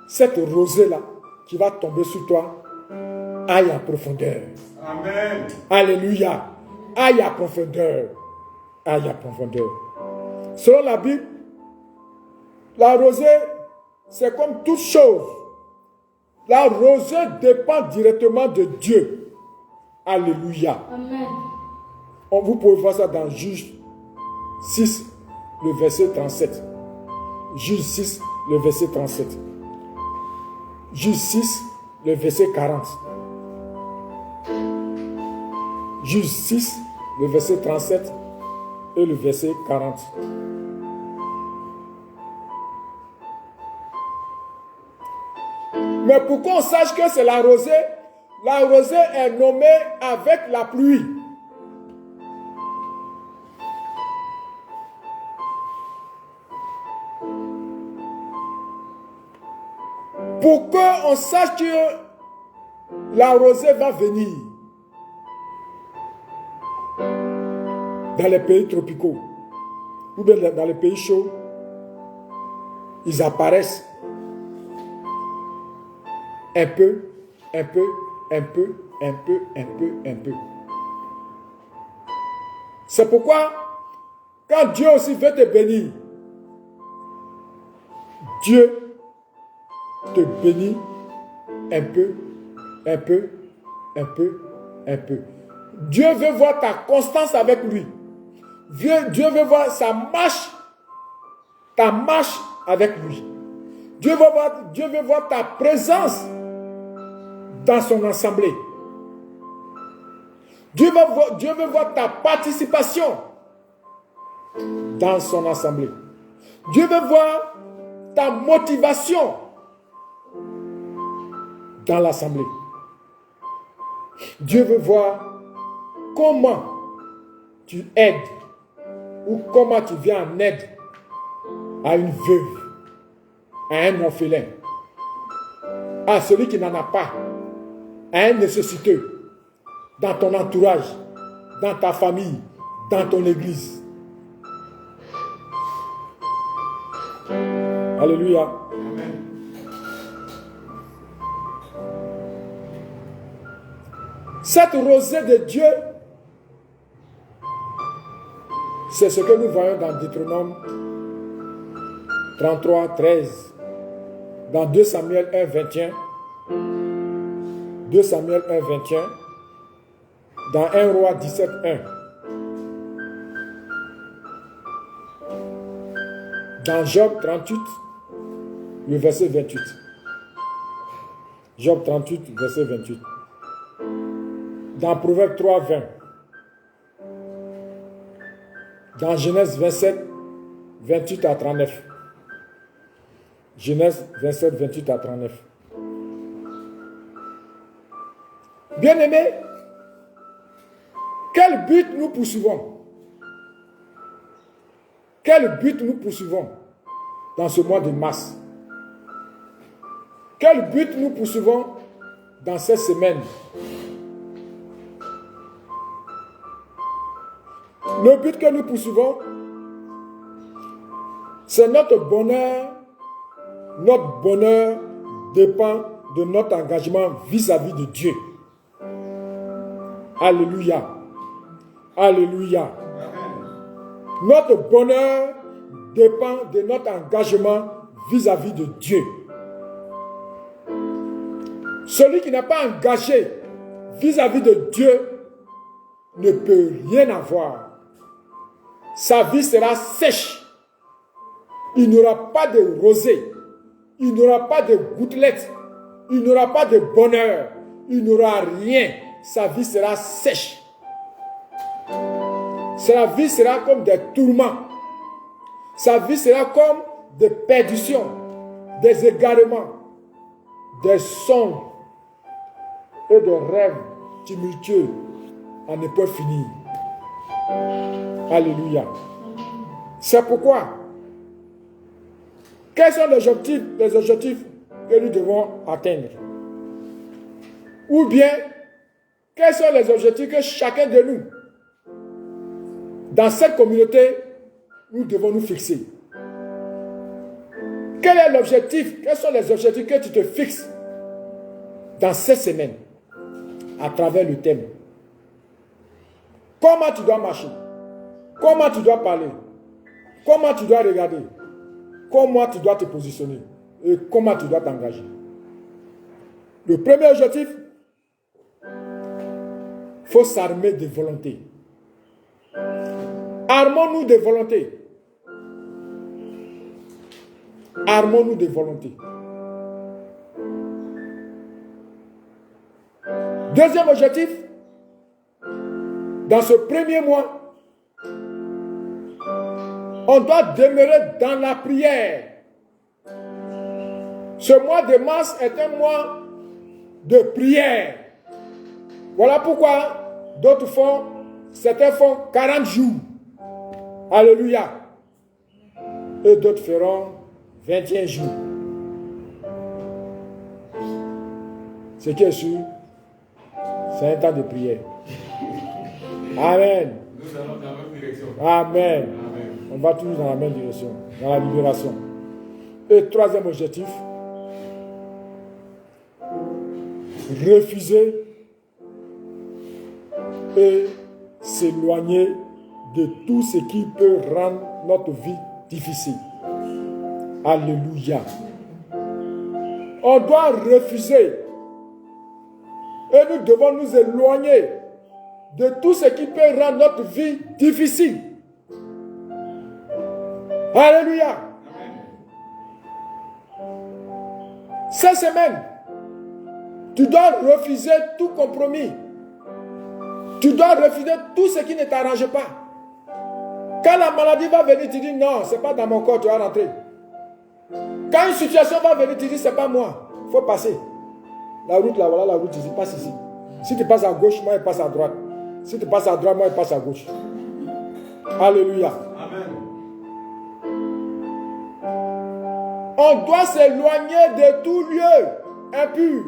cette rosée-là qui va tomber sur toi aille en profondeur. Amen. Alléluia. Aille en profondeur. Aille en profondeur. Selon la Bible, la rosée, c'est comme toute chose. La rosée dépend directement de Dieu. Alléluia. Amen. Vous pouvez voir ça dans Juge 6, le verset 37. Juge 6, le verset 37. Juge 6, le verset 40. Juge 6, le verset 37 et le verset 40. Mais pour qu'on sache que c'est la rosée est nommée avec la pluie. Pour qu'on sache que la rosée va venir dans les pays tropicaux ou bien dans les pays chauds, ils apparaissent un peu, un peu, un peu, un peu, un peu, un peu. C'est pourquoi, quand Dieu aussi veut te bénir, Dieu te bénit un peu, un peu, un peu, un peu. Dieu veut voir ta constance avec lui. Dieu veut voir ta marche avec lui. Dieu veut voir ta présence dans son assemblée. Dieu veut voir ta participation dans son assemblée. Dieu veut voir ta motivation dans l'assemblée. Dieu veut voir comment tu aides ou comment tu viens en aide à une veuve, à un orphelin, à celui qui n'en a pas, à un nécessiteux, dans ton entourage, dans ta famille, dans ton église. Alléluia. Cette rosée de Dieu, c'est ce que nous voyons dans Deutéronome 33, 13, dans 2 Samuel 1, 21, 2 Samuel 1, 21, dans 1 Roi 17, 1, dans Job 38, le verset 28. Job 38, verset 28. Dans Proverbe 3, 20. Dans Genèse 27, 28 à 39. Genèse 27, 28 à 39. Bien-aimés, quel but nous poursuivons? Quel but nous poursuivons dans ce mois de mars? Quel but nous poursuivons dans cette semaine? Le but que nous poursuivons, c'est notre bonheur. Notre bonheur dépend de notre engagement vis-à-vis de Dieu. Alléluia. Alléluia. Notre bonheur dépend de notre engagement vis-à-vis de Dieu. Celui qui n'est pas engagé vis-à-vis de Dieu ne peut rien avoir. Sa vie sera sèche. Il n'aura pas de rosée. Il n'aura pas de gouttelettes. Il n'aura pas de bonheur. Il n'aura rien. Sa vie sera sèche. Sa vie sera comme des tourments. Sa vie sera comme des perditions, des égarements, des songes et des rêves tumultueux à ne pas finir. Alléluia. C'est pourquoi, quels sont les objectifs que nous devons atteindre? Ou bien, quels sont les objectifs que chacun de nous, dans cette communauté, nous devons nous fixer? Quel est l'objectif? Quels sont les objectifs que tu te fixes dans cette semaine à travers le thème? Comment tu dois marcher? Comment tu dois parler? Comment tu dois regarder? Comment tu dois te positionner? Et comment tu dois t'engager? Le premier objectif, il faut s'armer de volonté. Armons-nous de volonté. Armons-nous de volonté. Deuxième objectif, dans ce premier mois, on doit demeurer dans la prière. Ce mois de mars est un mois de prière. Voilà pourquoi d'autres certains font 40 jours. Alléluia. Et d'autres feront 21 jours. Ce qui est sûr, c'est un temps de prière. Amen. Nous allons dans la même direction. Amen. Amen. On va tous dans la même direction, dans la libération. Et troisième objectif, refuser et s'éloigner de tout ce qui peut rendre notre vie difficile. Alléluia. On doit refuser et nous devons nous éloigner de tout ce qui peut rendre notre vie difficile. Alléluia. Cette semaine, tu dois refuser tout compromis. Tu dois refuser tout ce qui ne t'arrange pas. Quand la maladie va venir, tu dis non, ce n'est pas dans mon corps, tu vas rentrer. Quand une situation va venir, tu dis c'est pas moi, il faut passer. La route là, voilà la route ici, passe ici. Si tu passes à gauche, moi, je passe à droite. Si tu passes à droite, moi, je passe à gauche. Alléluia. Amen. On doit s'éloigner de tout lieu impur.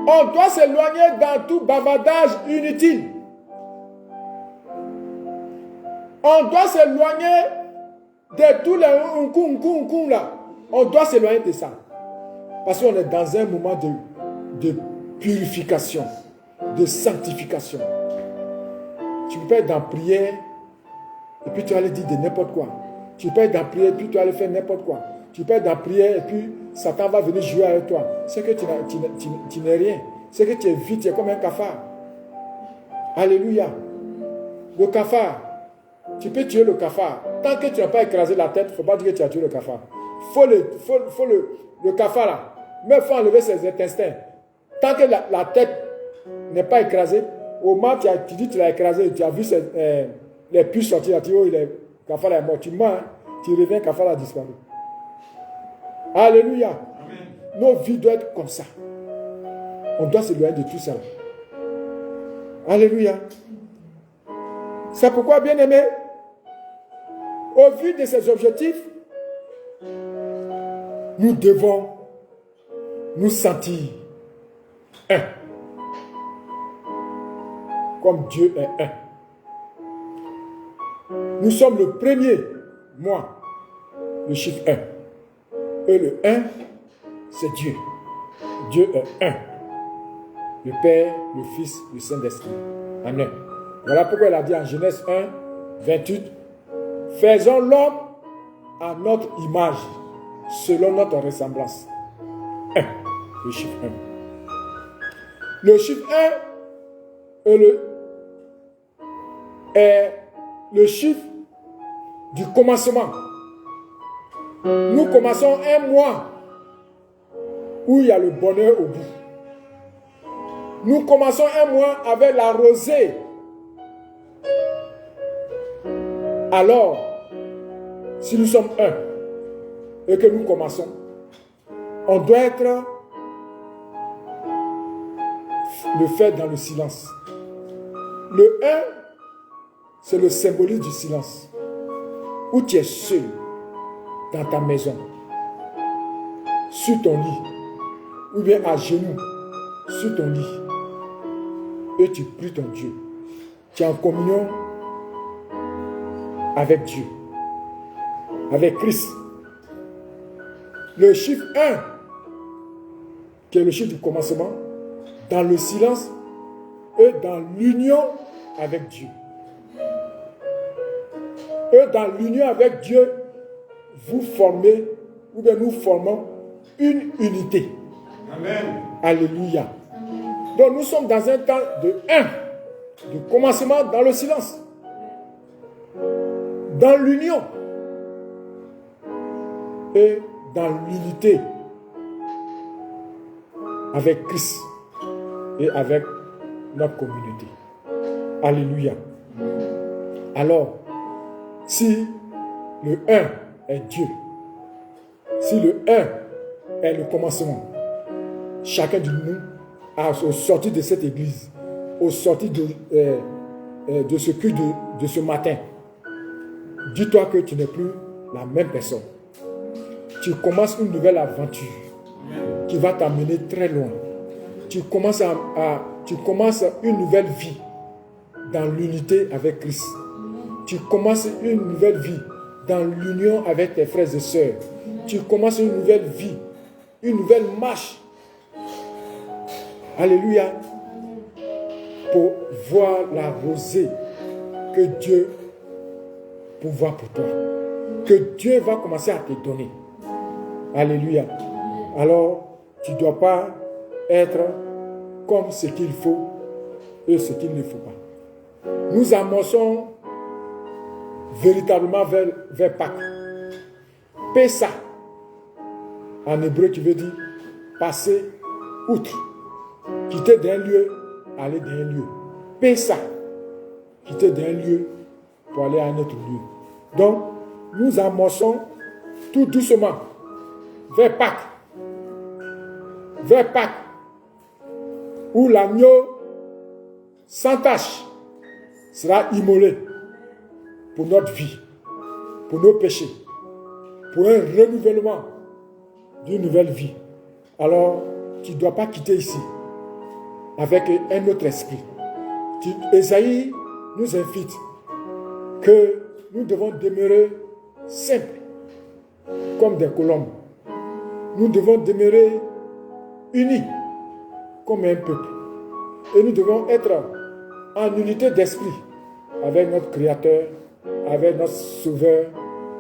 On doit s'éloigner dans tout bavardage inutile. On doit s'éloigner de tous les là. On doit s'éloigner de ça. Parce qu'on est dans un moment de purification, de sanctification. Tu peux être dans la prière et puis tu vas aller dire de n'importe quoi. Tu peux être dans la prière et puis tu vas aller faire n'importe quoi. Tu peux être dans la prière et puis Satan va venir jouer avec toi. C'est que tu n'es rien. C'est que tu es vide, tu es comme un cafard. Alléluia. Le cafard. Tu peux tuer le cafard. Tant que tu n'as pas écrasé la tête, il ne faut pas dire que tu as tué le cafard. Le cafard là. Mais il faut enlever ses intestins. Tant que la tête n'est pas écrasée, au moment où tu dis que tu l'as écrasé, tu as vu les puces sortir, tu dis, oh, le cafard est mort. Tu mens, hein? Tu reviens, le cafard a disparu. Alléluia. Amen. Nos vies doivent être comme ça. On doit s'éloigner de tout ça. Alléluia. C'est pourquoi, bien aimé, au vu de ces objectifs, nous devons nous sentir un. Comme Dieu est un. Nous sommes le premier, moi, le chiffre 1. Et le 1, c'est Dieu. Dieu est un. Le Père, le Fils, le Saint-Esprit. Amen. Voilà pourquoi il a dit en Genèse 1, 28, faisons l'homme à notre image, selon notre ressemblance. 1. Le chiffre 1. Le chiffre 1 est le chiffre du commencement. Nous commençons un mois où il y a le bonheur au bout. Nous commençons un mois avec la rosée. Alors, si nous sommes un et que nous commençons, on doit être le faire dans le silence. Le 1, c'est le symbolisme du silence. Où tu es seul dans ta maison, sur ton lit, ou bien à genoux, sur ton lit, et tu pries ton Dieu. Tu es en communion avec Dieu, avec Christ. Le chiffre 1, qui est le chiffre du commencement, dans le silence et dans l'union avec Dieu. Et dans l'union avec Dieu, vous formez, ou bien nous formons une unité. Amen. Alléluia. Donc nous sommes dans un temps de 1, de commencement dans le silence, dans l'union et dans l'unité avec Christ et avec notre communauté. Alléluia. Alors, si le 1 est Dieu, si le 1 est le commencement, chacun de nous, au sortir de cette église, au sortir de ce culte de ce matin, dis-toi que tu n'es plus la même personne. Tu commences une nouvelle aventure qui va t'amener très loin. Tu commences une nouvelle vie dans l'unité avec Christ. Tu commences une nouvelle vie dans l'union avec tes frères et sœurs. Tu commences une nouvelle vie, une nouvelle marche. Alléluia. Pour voir la rosée que Dieu pourvoit pour toi. Que Dieu va commencer à te donner. Alléluia. Alors, tu ne dois pas être comme ce qu'il faut et ce qu'il ne faut pas. Nous amorçons véritablement vers Pâques. Pessa, en hébreu qui veut dire passer outre, quitter d'un lieu, aller d'un lieu. Pessa, quitter d'un lieu pour aller à un autre lieu. Donc, nous amorçons tout doucement vers Pâques. Vers Pâques, où l'agneau sans tache sera immolé pour notre vie, pour nos péchés, pour un renouvellement d'une nouvelle vie. Alors, tu ne dois pas quitter ici avec un autre esprit. Ésaïe nous invite que nous devons demeurer simples comme des colombes. Nous devons demeurer unis comme un peuple. Et nous devons être en unité d'esprit avec notre Créateur, avec notre Sauveur,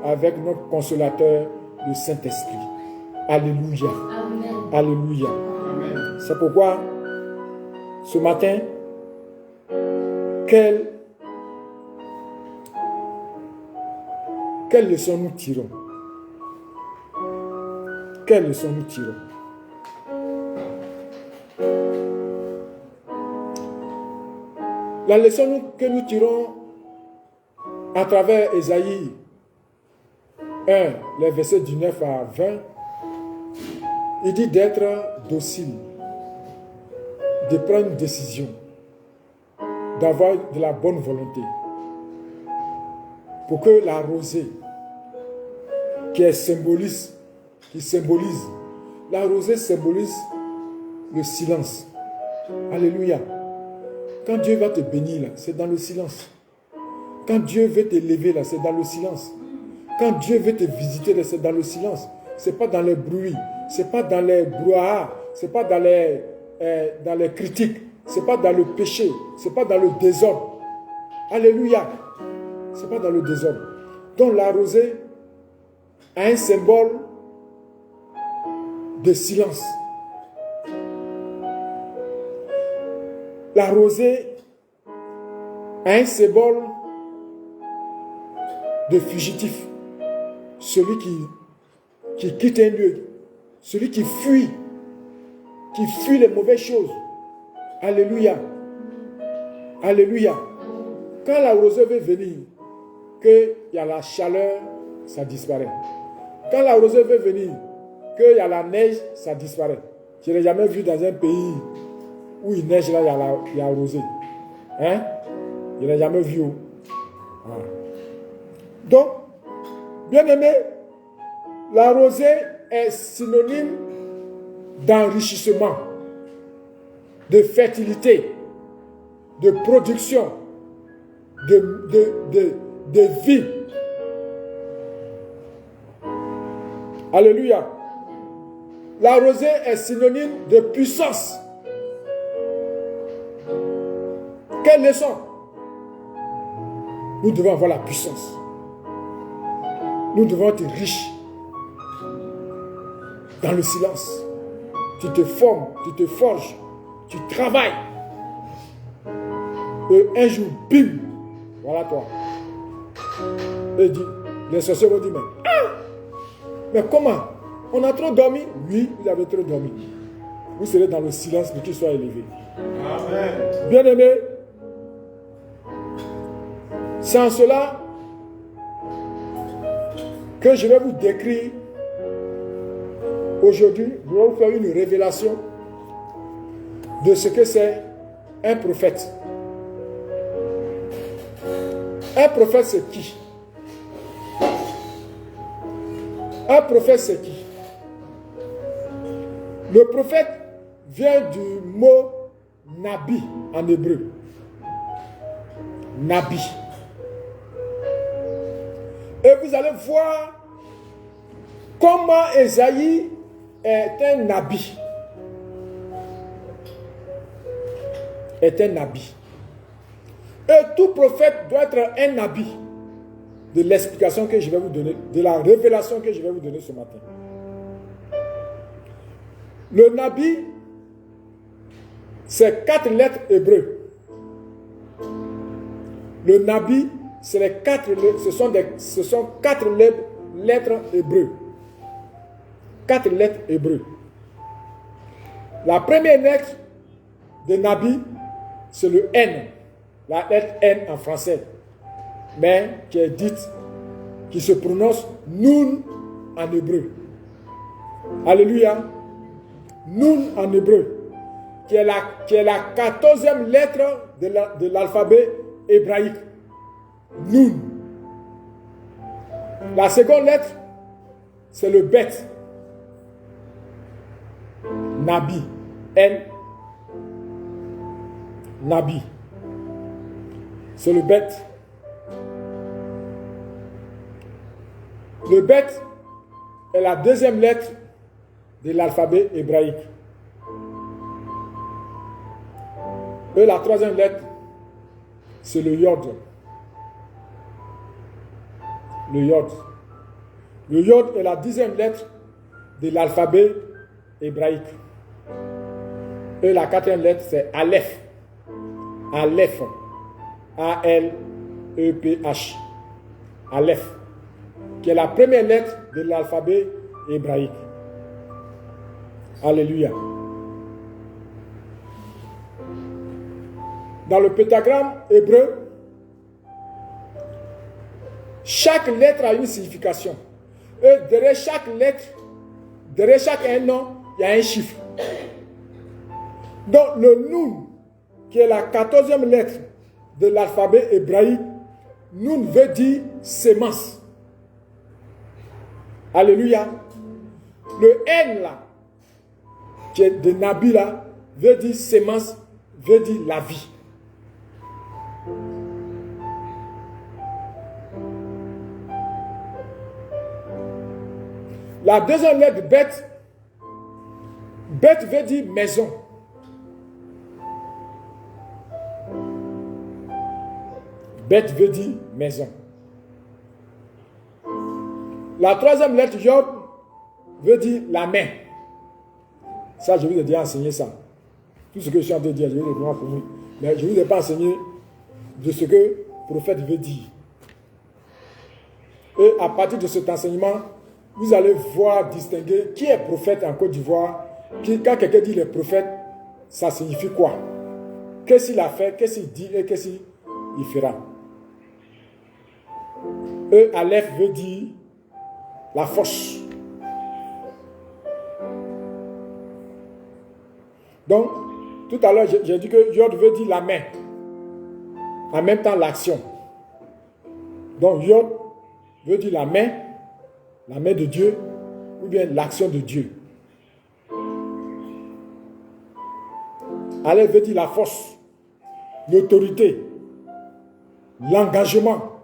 avec notre Consolateur, le Saint-Esprit. Alléluia. Amen. Alléluia. Amen. C'est pourquoi, ce matin, quelle leçon nous tirons? Quelle leçon nous tirons? La leçon que nous tirons à travers Ésaïe 1, les versets 19 à 20, il dit d'être docile, de prendre une décision, d'avoir de la bonne volonté, pour que la rosée qui symbolise, la rosée symbolise le silence. Alléluia. Quand Dieu va te bénir, là, c'est dans le silence. Quand Dieu veut te lever, là, c'est dans le silence. Quand Dieu veut te visiter, là, c'est dans le silence. C'est pas dans les bruits, c'est pas dans les brouhahas, c'est pas dans les critiques, c'est pas dans le péché, c'est pas dans le désordre. Alléluia. C'est pas dans le désordre. Donc la rosée a un symbole de silence. La rosée a un symbole de fugitif. Celui qui quitte un lieu. Celui qui fuit les mauvaises choses. Alléluia. Alléluia. Quand la rosée veut venir, qu'il y a la chaleur, ça disparaît. Quand la rosée veut venir, qu'il y a la neige, ça disparaît. Je n'ai jamais vu dans un pays où il neige, là, il y a la rosée. Hein? Je n'ai jamais vu. Voilà. Donc, bien aimé, la rosée est synonyme d'enrichissement, de fertilité, de production, de vie. Alléluia. La rosée est synonyme de puissance. Quelle leçon? Nous devons avoir la puissance. Nous devons être riches. Dans le silence. Tu te formes, tu te forges, tu travailles. Et un jour, bim, voilà toi. Et dit, les sorciers vont dire, mais comment? On a trop dormi? Oui, vous avez trop dormi. Vous serez dans le silence pour qu'il soit élevé. Amen. Bien aimé, c'est en cela que je vais vous décrire aujourd'hui. Je vais vous faire une révélation de ce que c'est un prophète. Un prophète, c'est qui? Un prophète, c'est qui? Le prophète vient du mot Nabi en hébreu. Nabi. Et vous allez voir comment Ésaïe est un Nabi. Est un Nabi. Et tout prophète doit être un Nabi. De l'explication que je vais vous donner, de la révélation que je vais vous donner ce matin. Le Nabi, c'est 4 lettres hébreux. Le Nabi, ce sont 4 lettres hébreux. 4 lettres hébreux. La première lettre de Nabi, c'est le N. La lettre N en français. Mais qui est dite, qui se prononce Nun en hébreu. Alléluia. Nun en hébreu. qui est la 14e lettre de l'alphabet hébraïque. Nun. La seconde lettre, c'est le Bet. Nabi. N. Nabi. C'est le Bet. Le Bet est la deuxième lettre de l'alphabet hébraïque. Et la troisième lettre, c'est le Yod. Le Yod. Le Yod est la 10e lettre de l'alphabet hébraïque. Et la 4e lettre, c'est Aleph. Aleph. A-L-E-P-H. Aleph. Qui est la première lettre de l'alphabet hébraïque. Alléluia. Dans le pentagramme hébreu, chaque lettre a une signification. Et derrière chaque lettre, derrière chaque nom, il y a un chiffre. Donc le Nun, qui est la 14e lettre de l'alphabet hébraïque, Nun veut dire sémence. Alléluia. Le N là, qui est de Nabi là, veut dire sémence, veut dire la vie. La deuxième lettre de Bet, Bet veut dire maison. Bet veut dire maison. La troisième lettre Yod veut dire la main. Ça, je vous ai déjà enseigné ça. Tout ce que je suis en train de dire, je vous ai vraiment promis. Mais je ne vous ai pas enseigné de ce que le prophète veut dire. Et à partir de cet enseignement, vous allez voir distinguer qui est prophète en Côte d'Ivoire. Quand quelqu'un dit le prophète, ça signifie quoi? Qu'est-ce qu'il a fait, qu'est-ce qu'il dit et qu'est-ce qu'il fera? Et Aleph veut dire la force. Donc, tout à l'heure, j'ai dit que Yod veut dire la main. En même temps, l'action. Donc, Yod veut dire la main de Dieu, ou bien l'action de Dieu. Aleph veut dire la force, l'autorité, l'engagement.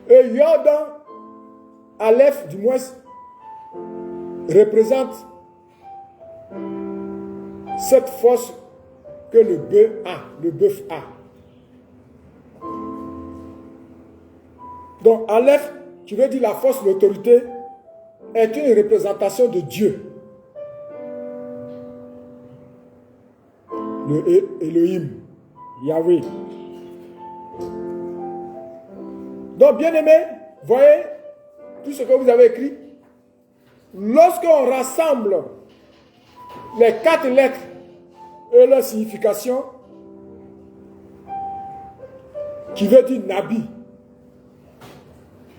Et Yod, Aleph, du moins, représente cette force que le bœuf a. Donc, Aleph, qui veut dire la force, l'autorité, est une représentation de Dieu. Le Elohim, Yahweh. Donc, bien aimé, voyez tout ce que vous avez écrit. Lorsqu'on rassemble les 4 lettres et leur signification, qui veut dire Nabi.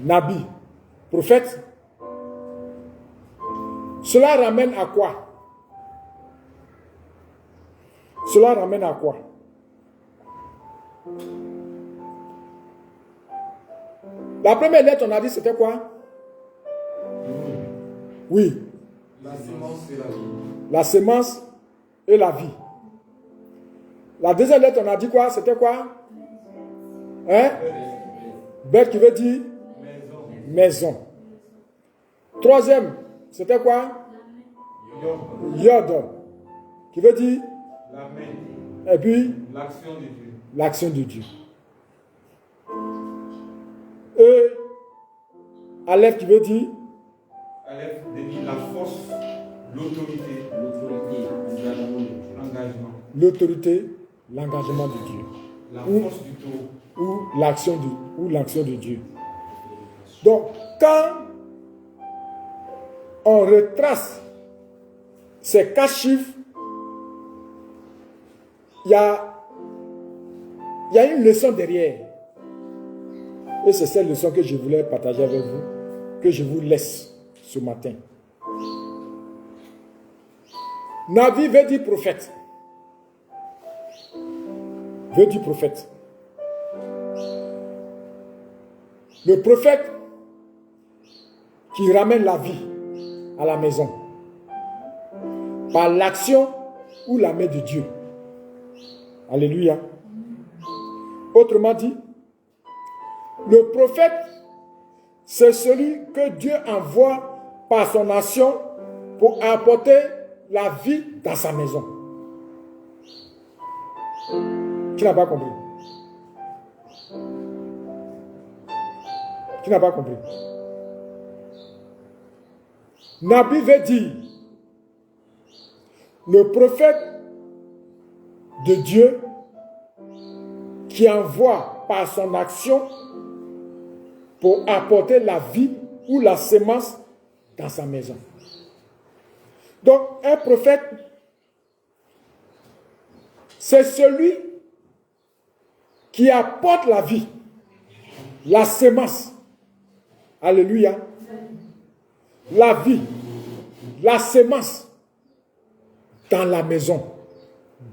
Nabi, prophète. Cela ramène à quoi? Cela ramène à quoi? La première lettre, on a dit, c'était quoi? Oui. La sémence et la vie. La sémence et la vie. La deuxième lettre, on a dit quoi? C'était quoi? Hein? Bet qui veut dire maison. Troisième, c'était quoi? Yod. Qui veut dire la main. Et puis L'action de Dieu. L'action de Dieu. Et Aleph qui veut dire Aleph désigne la force, l'autorité, l'engagement. L'autorité, l'engagement de Dieu. La force du taureau. Ou l'action de Dieu. Donc, quand on retrace ces 4 chiffres, il y a une leçon derrière. Et c'est cette leçon que je voulais partager avec vous, que je vous laisse ce matin. Nabi veut dire prophète. Veut dire prophète. Le prophète qui ramène la vie à la maison par l'action ou la main de Dieu. Alléluia. Autrement dit, le prophète, c'est celui que Dieu envoie par son action pour apporter la vie dans sa maison. Qui n'a pas compris? Qui n'a pas compris? Nabi veut dire le prophète de Dieu qui envoie par son action pour apporter la vie ou la sémence dans sa maison. Donc, un prophète, c'est celui qui apporte la vie, la sémence. Alléluia. La vie, la sémence dans la maison,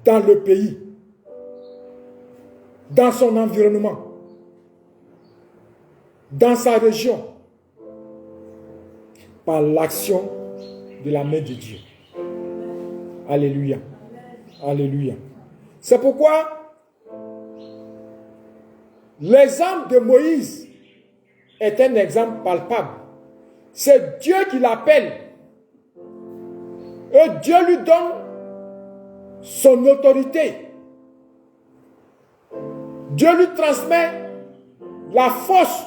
dans le pays, dans son environnement, dans sa région, par l'action de la main de Dieu. Alléluia. Alléluia. C'est pourquoi l'exemple de Moïse est un exemple palpable. C'est Dieu qui l'appelle. Et Dieu lui donne son autorité. Dieu lui transmet la force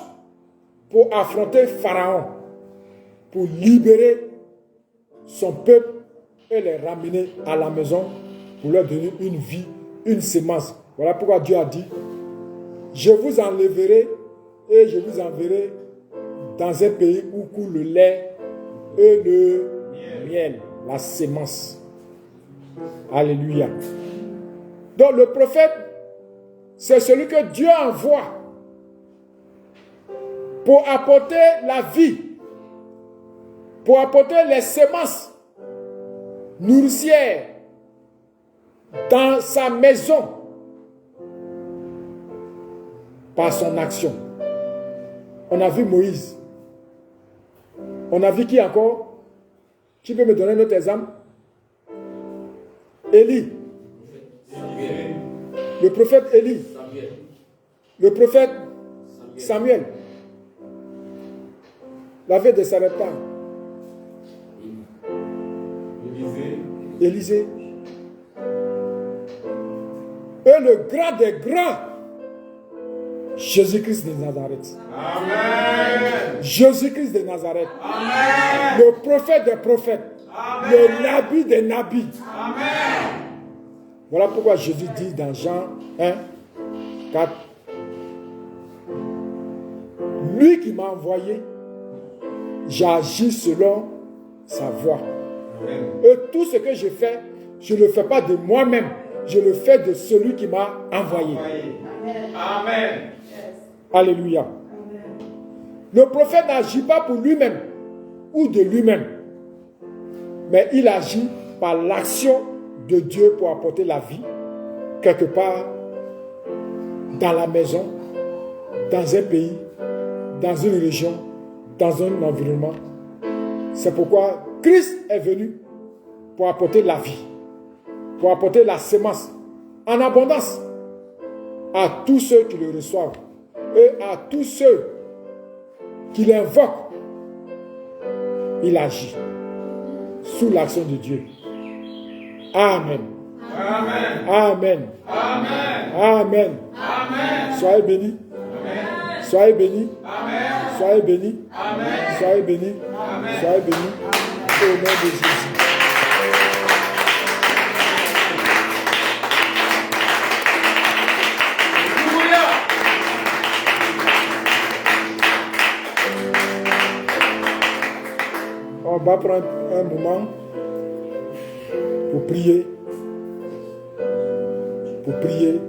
pour affronter Pharaon, pour libérer son peuple et les ramener à la maison pour leur donner une vie, une sémence. Voilà pourquoi Dieu a dit, je vous enlèverai et je vous enverrai dans un pays où coule le lait et le miel, la sémence. Alléluia. Donc le prophète, c'est celui que Dieu envoie pour apporter la vie, pour apporter les semences nourricières dans sa maison par son action. On a vu Moïse. On a vu qui encore? Qui peut me donner un autre exemple? Élie. Le prophète Élie. Le prophète Samuel. La vie ne s'arrête pas. Élisée. Et le grand des grands, Jésus-Christ de Nazareth. Amen. Jésus-Christ de Nazareth. Amen. Le prophète des prophètes. Amen. Le nabi des nabis. Amen. Voilà pourquoi Jésus dit dans Jean 1, 4, lui qui m'a envoyé, j'agis selon sa voix. Amen. Et tout ce que je fais, je ne le fais pas de moi-même, je le fais de celui qui m'a envoyé. Amen. Alléluia. Le prophète n'agit pas pour lui-même ou de lui-même, mais il agit par l'action de Dieu pour apporter la vie quelque part dans la maison, dans un pays, dans une région, dans un environnement. C'est pourquoi Christ est venu pour apporter la vie, pour apporter la sémence en abondance à tous ceux qui le reçoivent et à tous ceux qui l'invoquent. Il agit sous l'action de Dieu. Amen. Amen. Amen. Amen. Amen. Amen. Soyez bénis. Amen. Soyez bénis. Amen. Soyez bénis. Amen. Soyez bénis. Amen. Soyez bénis. Au nom de Jésus. Alléluia. On va prendre un moment pour prier. Pour prier.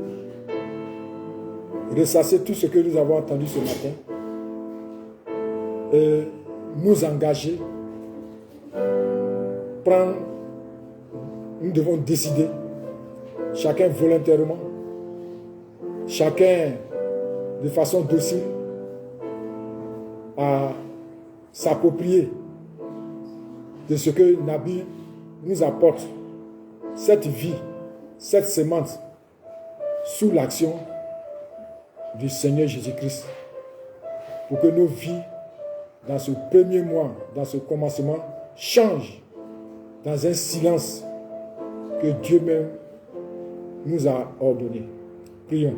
Ressasser tout ce que nous avons entendu ce matin. Et nous engager. Prendre nous devons décider, chacun volontairement, chacun de façon docile, à s'approprier de ce que Nabi nous apporte, cette vie, cette sémence, sous l'action du Seigneur Jésus-Christ, pour que nos vies, dans ce premier mois, dans ce commencement, changent dans un silence que Dieu même nous a ordonné. Prions.